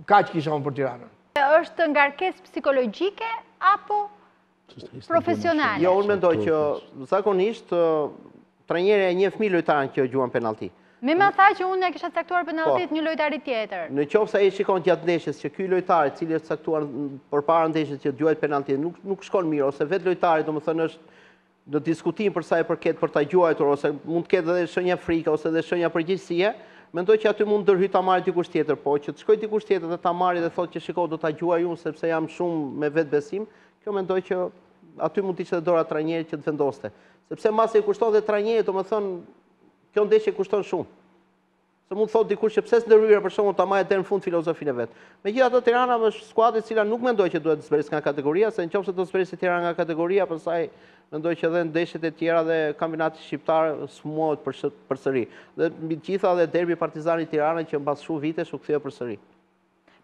Kaq kisha unë për Tiranën. Është ngarkesë psikologjike apo profesionale? Jo, unë mendoj që zakonisht trajneri e njeh mirë lojtarin që gjuan penallti. Me ma tha që unë e kisha caktuar penalltit një lojtari tjetër. Në qoftë se ai shikon gjatë ndeshjes që ky lojtar I cili është caktuar përpara ndeshjes që gjuajt penallti nuk shkon mirë, ose vetë lojtari domethënë është në diskutim për sa I përket për ta gjuajtur, ose mund të ketë edhe shenja frike ose edhe shenja përgjegjësie, mendoj që aty mund ndërhyj ta marrë dikush tjetër, po që të shkojë dikush tjetër dhe ta marrë dhe thotë që shikoj do ta gjuaj unë sepse jam shumë me vetbesim, kjo mendoj që aty mund të ishte dora e trajnerit që të vendoste. Sepse mbasi kushton dhe trajneri, domethënë kjo ndeshje kushton shumë. Se mund thotë dikush që pse s'ndërhyra për shkakun ta marrë deri në fund filozofinë e vet. Megjithatë Tirana është skuadër e cila nuk mendoj që duhet të zbresë nga kategoria, se nëse do të zbresë Tirana nga kategoria, pastaj mendoj që edhe ndeshjet e tjera dhe kampionati shqiptar smuohet përsëri. Dhe mbi të gjitha dhe derbi Partizani Tirana që mbas shumë vitesh u kthye përsëri.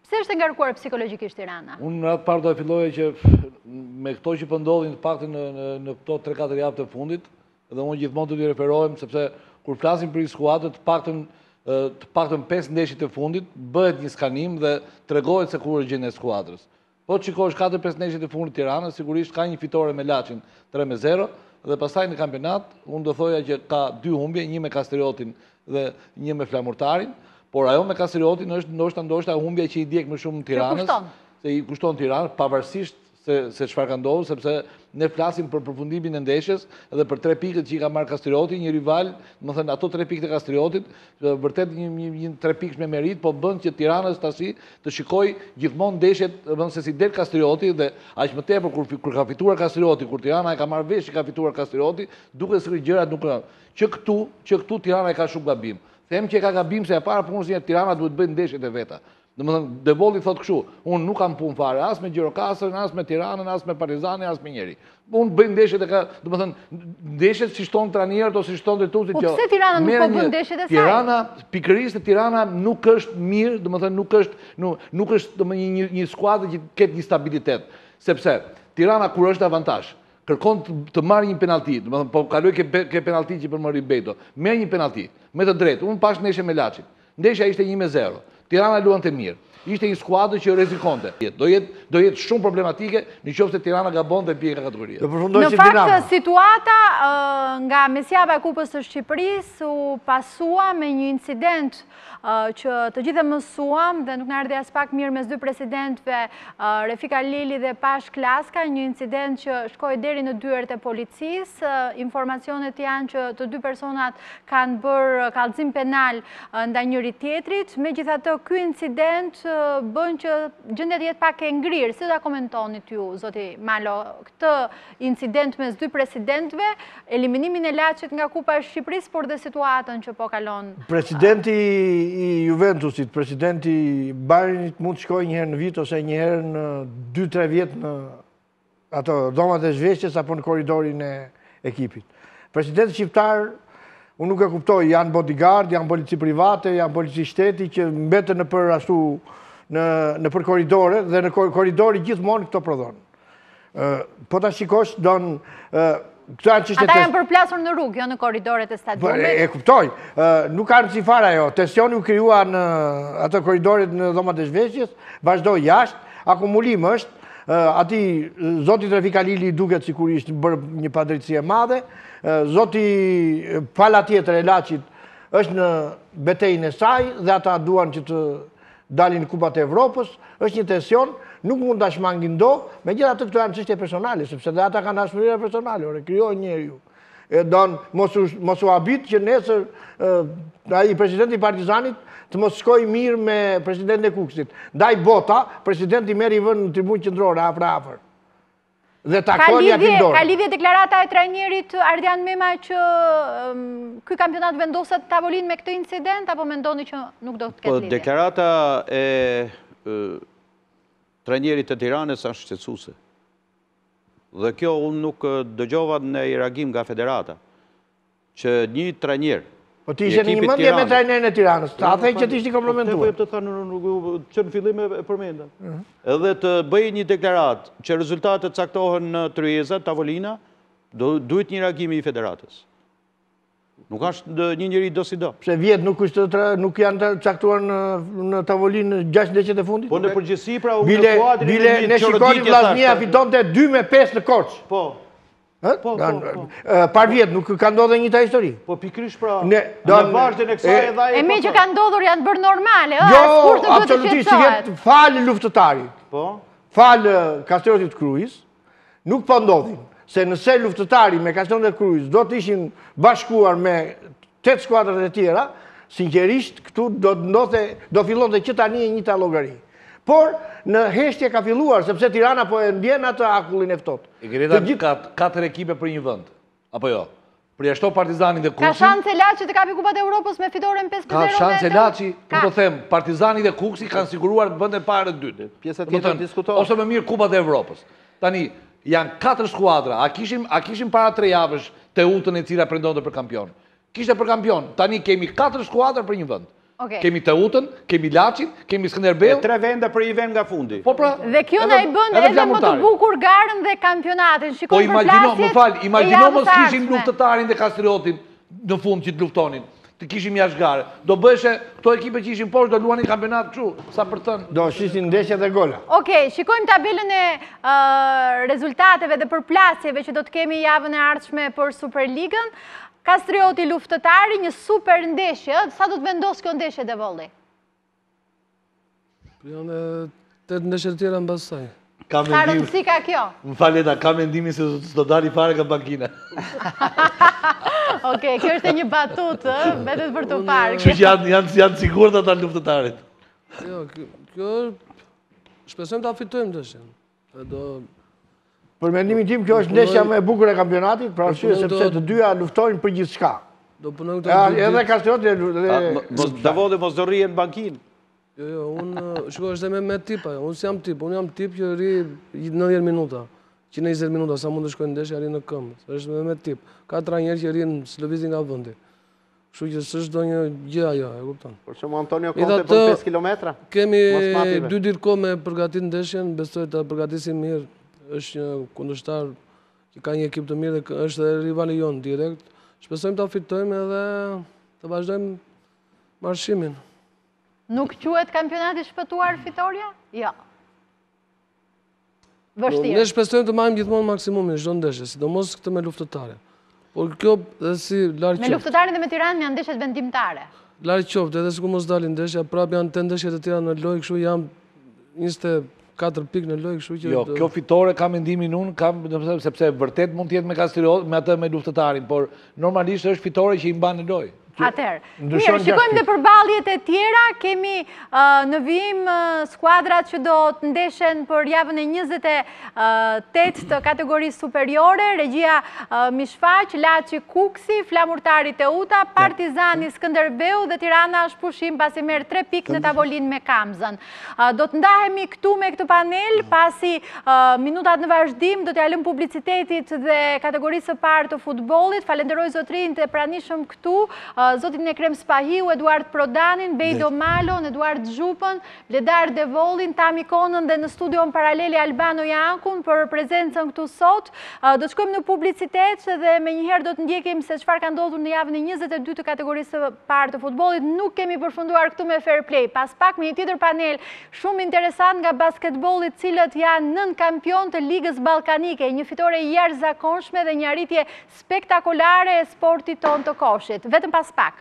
Pse është ngarkuar psikologjikisht Tirana? Unë në atë parë do të filloja që me këto që po ndodhin të paktën në këto 3-4 javë të fundit, dhe unë gjithmonë do t'i referohem sepse kur flasim për skuadrën të paktën 5 ndeshjet të fundit bëhet një skanim dhe tregohet se ku është gjendja e skuadrës. Po të shikosh 4-5 ndeshjet të fundit Tirana, sigurisht ka një fitore me Laçin 3-0 dhe pastaj në kampionat unë do thoja që ka 2 humbje, një me Kastriotin dhe një me Flamurtarin, por ajo me Kastriotin është ndoshta humbja që I djeg më shumë Tiranës, se I kushton Tiranës pavarësisht se çfarë ka ndodhur, sepse ne flasim për përfundimin e ndeshjes dhe për 3 pikët që I ka marrë Kastrioti, një rival, domethënë ato 3 pikët e Kastriotit, vërtet një 3 pikë me merit, po bën që Tiranës tash të shikoj gjithmonë ndeshjet, domethënë se si del Kastrioti dhe aq më tepër kur ka fituar Kastrioti, kur Tirana e ka marrë vesh që ka fituar Kastrioti, duket se gjërat nuk që këtu Tirana e ka shumë gabim. Them që e ka gabim se e para punës që Tirana duhet bëjë ndeshjet e veta. Domethënë Devolli thotë kështu, unë nuk kam punë fare as me Gjirokastër, as me Tiranën, as me Partizanin, as me njeri. Unë bëj ndeshjet e ka, domethënë ndeshjet si shton trajnerët ose si shton drejtuesit që. Po pse Tirana nuk po bën ndeshjet e saj? Tirana, pikërisht Tirana nuk është mirë, domethënë nuk është domethënë një skuadër që ketë një stabilitet, sepse Tirana kur është avantazh kërkon të marrë një penallti, domethënë po kaloi ke penallti që për Mori Beto. Merr një penallti, me të drejtë. Unë pash ndeshje me Laçin. Ndeshja ishte 1-0. Tirana luante mirë. ishte një skuadër që rrezikonte. Do jetë shumë problematike nëse Tirana gabon dhe bie nga kategoria. Në fakt, situata nga mesjava e Kupës së Shqipërisë u pasua me një incident që të gjithë e mësuam dhe nuk në ardhi as pak mirë mes dy presidentëve, Refika Lili dhe Pash Klaska, një incident që shkoi deri në dyert e policisë. Informacionet janë që të dy personat kanë bërë kallëzim penal ndaj njëri tjetrit. Megjithatë, ky incident bën që gjendja të jetë pak e ngrirë. Si do ta komentonit ju, zoti Malo, këtë incident mes dy presidentëve, eliminimin e Laçit nga Kupa e Shqipërisë, por dhe situatën që po kalon? Presidenti i Juventusit, presidenti Bayernit mund të shkojë një herë në vit ose një herë në 2-3 vjet në ato dhomat e zhveshjes apo në korridorin e ekipit. Presidenti shqiptar, unë nuk e kuptoj, janë bodyguard, janë polici private, janë polici shteti që mbeten në për ashtu në për korridore dhe në korridori gjithmonë këto prodhon. Po ta shikosh don ata janë përplasur në rrugë, jo në korridoret e stadiumit. E kuptoj. Nuk kanë si fare ajo. Tensioni u krijua në ato korridoret në dhomat e zhveshjes, vazhdoi jashtë, akumulim është. Ati zoti Refika Lili duket sikur ishte bërë një padrejtësi e madhe. Zoti pala tjetër e Laçit është në betejën e saj dhe ata duan që të dalin në Kupat e Evropës. Është një tension, nuk mund ta shmangin do, megjithatë këto janë çështje personale, sepse dhe ata kanë dashurinë personale, krijojnë njeriu. Don mos u habit që nesër ai presidenti i Partizanit të mos shkojë mirë me presidentin e Kukësit. Ndaj bota, presidenti merr i vën në tribunë qendrore afër. Dhe takon ja Tindor. Ka lidhje deklarata e trajnerit Ardian Mema që ky kampionat vendoset tavolinë me këtë incident apo mendoni që nuk do të ketë lidhje? Deklarata e trajnerit të Tiranës është shqetësuese. Dhe kjo unë nuk dëgjova në reagim nga federata, që një trajner po ti ishe një mendje me trajnerin e Tiranës, ta thej që ti ishte komplementuar. Të thënë që në fillim e përmenda. Edhe të bëj një deklarat që rezultatet caktohen në tryeza, tavolina, duhet një reagimi i federatës. Nuk është një njëri do si do. Pse vjet nuk janë të caktuar në tavolinë 6 ndeshjet e fundit? Po në përgjithësi pra unë në kuadrin bile ne shikoni Vllaznia fitonte 2-5 në Korç. Po. Par vjet nuk ka ndodhur një ta histori. Po pikërisht pra. Në vazhdin e kësaj edhe ai. E me që ka ndodhur janë bërë normale, Jo, absolutisht, fal luftëtarit. Po. Fal Kastriotit Kruiz, nuk po ndodhin. Se nëse luftëtari me Kastriotit Kruiz do të ishin bashkuar me 8 skuadrat e tjera, sinqerisht këtu do fillonte që tani e njëjta llogari. Por në heshtje ka filluar, sepse Tirana po e ndjen atë akullin e ftohtë. E Greta ka 4 ekipe për një vend, apo jo? Përjashto Partizanin dhe Kuqin. Ka shanse Laçi të kapi Kupat e Evropës me fitoren 5-0. Ka shanse Laçi, unë të them, Partizani dhe Kuqi kanë siguruar vendin parë të dytë. Pjesa tjetër diskutohet. Ose më mirë Kupat e Evropës. Tani janë 4 skuadra, a kishim para 3 javësh Teutën e cila pretendonte për kampion. Kishte për kampion. Tani kemi 4 skuadra për një vend. Kemi Teutën, kemi Laçin, kemi Skënderbeu. 3 vende për një vend nga fundi. Po pra. Dhe kjo na i bën edhe më të bukur garën dhe kampionatin. Po imagjino mos kishim luftëtarin dhe Kastriotin në fund që të luftonin. Të kishim jashtë gare. Do bëheshe këto ekipe që ishin poshtë do luanin kampionat kështu, sa për thënë. Do shishin ndeshje dhe gola. Okej, shikojmë tabelën e rezultateve dhe përplasjeve që do të kemi javën e ardhshme për Superligën. Kastrioti luftëtari, një super ndeshje, sa do të vendos kjo ndeshje dhe volli? Janë 8 ndeshje të tjera në basaj. Ka rëndësi ka kjo? Më faleta, ka mendimin se s'do dali fare nga bankina. Okej, kjo është një batut, vetet për të parë. Që janë sigurt ata luftëtarit. Jo, kjo shpresojmë ta fitojmë ndeshjen. Për mendimin tim, kjo është ndeshja më e bukur e kampionatit, pra arsye sepse të dyja luftojnë për gjithçka. Edhe Kastrioti Davode mos do rrihen bankinë. Jo, unë shikoj është me tip ajo. Unë jam tip, që rri 90 minuta. 120 minuta sa mund të shkojnë ndeshja rri në këmbë. Është me tip. Ka trajner që rrin s'lëvizin nga vendi. Kështu që s'është ndonjë gjë ajo, e kupton. Por që Antonio Conte për 5 kilometra. Kemi 2 ditë kohë me përgatit ndeshjen, besoj të përgatisim mirë. Është një kundërshtar që ka një ekip të mirë dhe është edhe rivali jonë direkt. Shpresojmë ta fitojmë edhe të vazhdojmë marshimin. Nuk quhet kampionati shpëtuar fitoria? Jo. Ne Vështirë. shpresojmë të marrim gjithmonë maksimumin çdo ndeshje, sidomos këtë me luftëtare. Por kjo edhe si larg Me luftëtarin dhe me Tiranën janë ndeshjet vendimtare. larg qoftë, edhe sikur mos dalin ndeshja, prapë janë 10 ndeshje të tjera në lojë, kështu jam 24 pikë në lojë, kështu që Jo, kjo fitore ka mendimin unë, sepse vërtet mund të jetë me Kastriot, me atë me luftëtarin, por normalisht është fitore që i mban në lojë. Atëherë, mirë, shikojmë dhe përballjet e tjera, kemi në vijim skuadrat që do të ndeshen për javën e 28 të kategorisë superiore, Regjia Mishfaq, Laçi Kuksi, Flamurtari Teuta, Partizani Skënderbeu dhe Tirana është pushim pasi merr 3 pikë në tavolinë me Kamzën. Do të ndahemi këtu me këtë panel, pasi minutat në vazhdim do t'ja lëm publicitetit dhe kategorisë së parë të futbollit. Falenderoj zotrinj të pranishëm këtu, zotin Ekrem Spahiu, Eduard Prodanin, Bejdo Malon, Eduard Zhupën, Bledar Devollin, Tami Konën dhe në studion paraleli Albano Jankun për prezencën këtu sot. Do të shkojmë në publicitet dhe me njëherë do të ndjekim se çfarë ka ndodhur në javën e 22 të kategorisë së parë të futbollit. Nuk kemi përfunduar këtu me fair play. Pas pak me një tjetër panel shumë interesant nga basketbollit, cilët janë nën kampion të Ligës Ballkanike, një fitore jashtëzakonshme dhe një arritje spektakolare e sportit ton të koshit. Vetëm pas pak.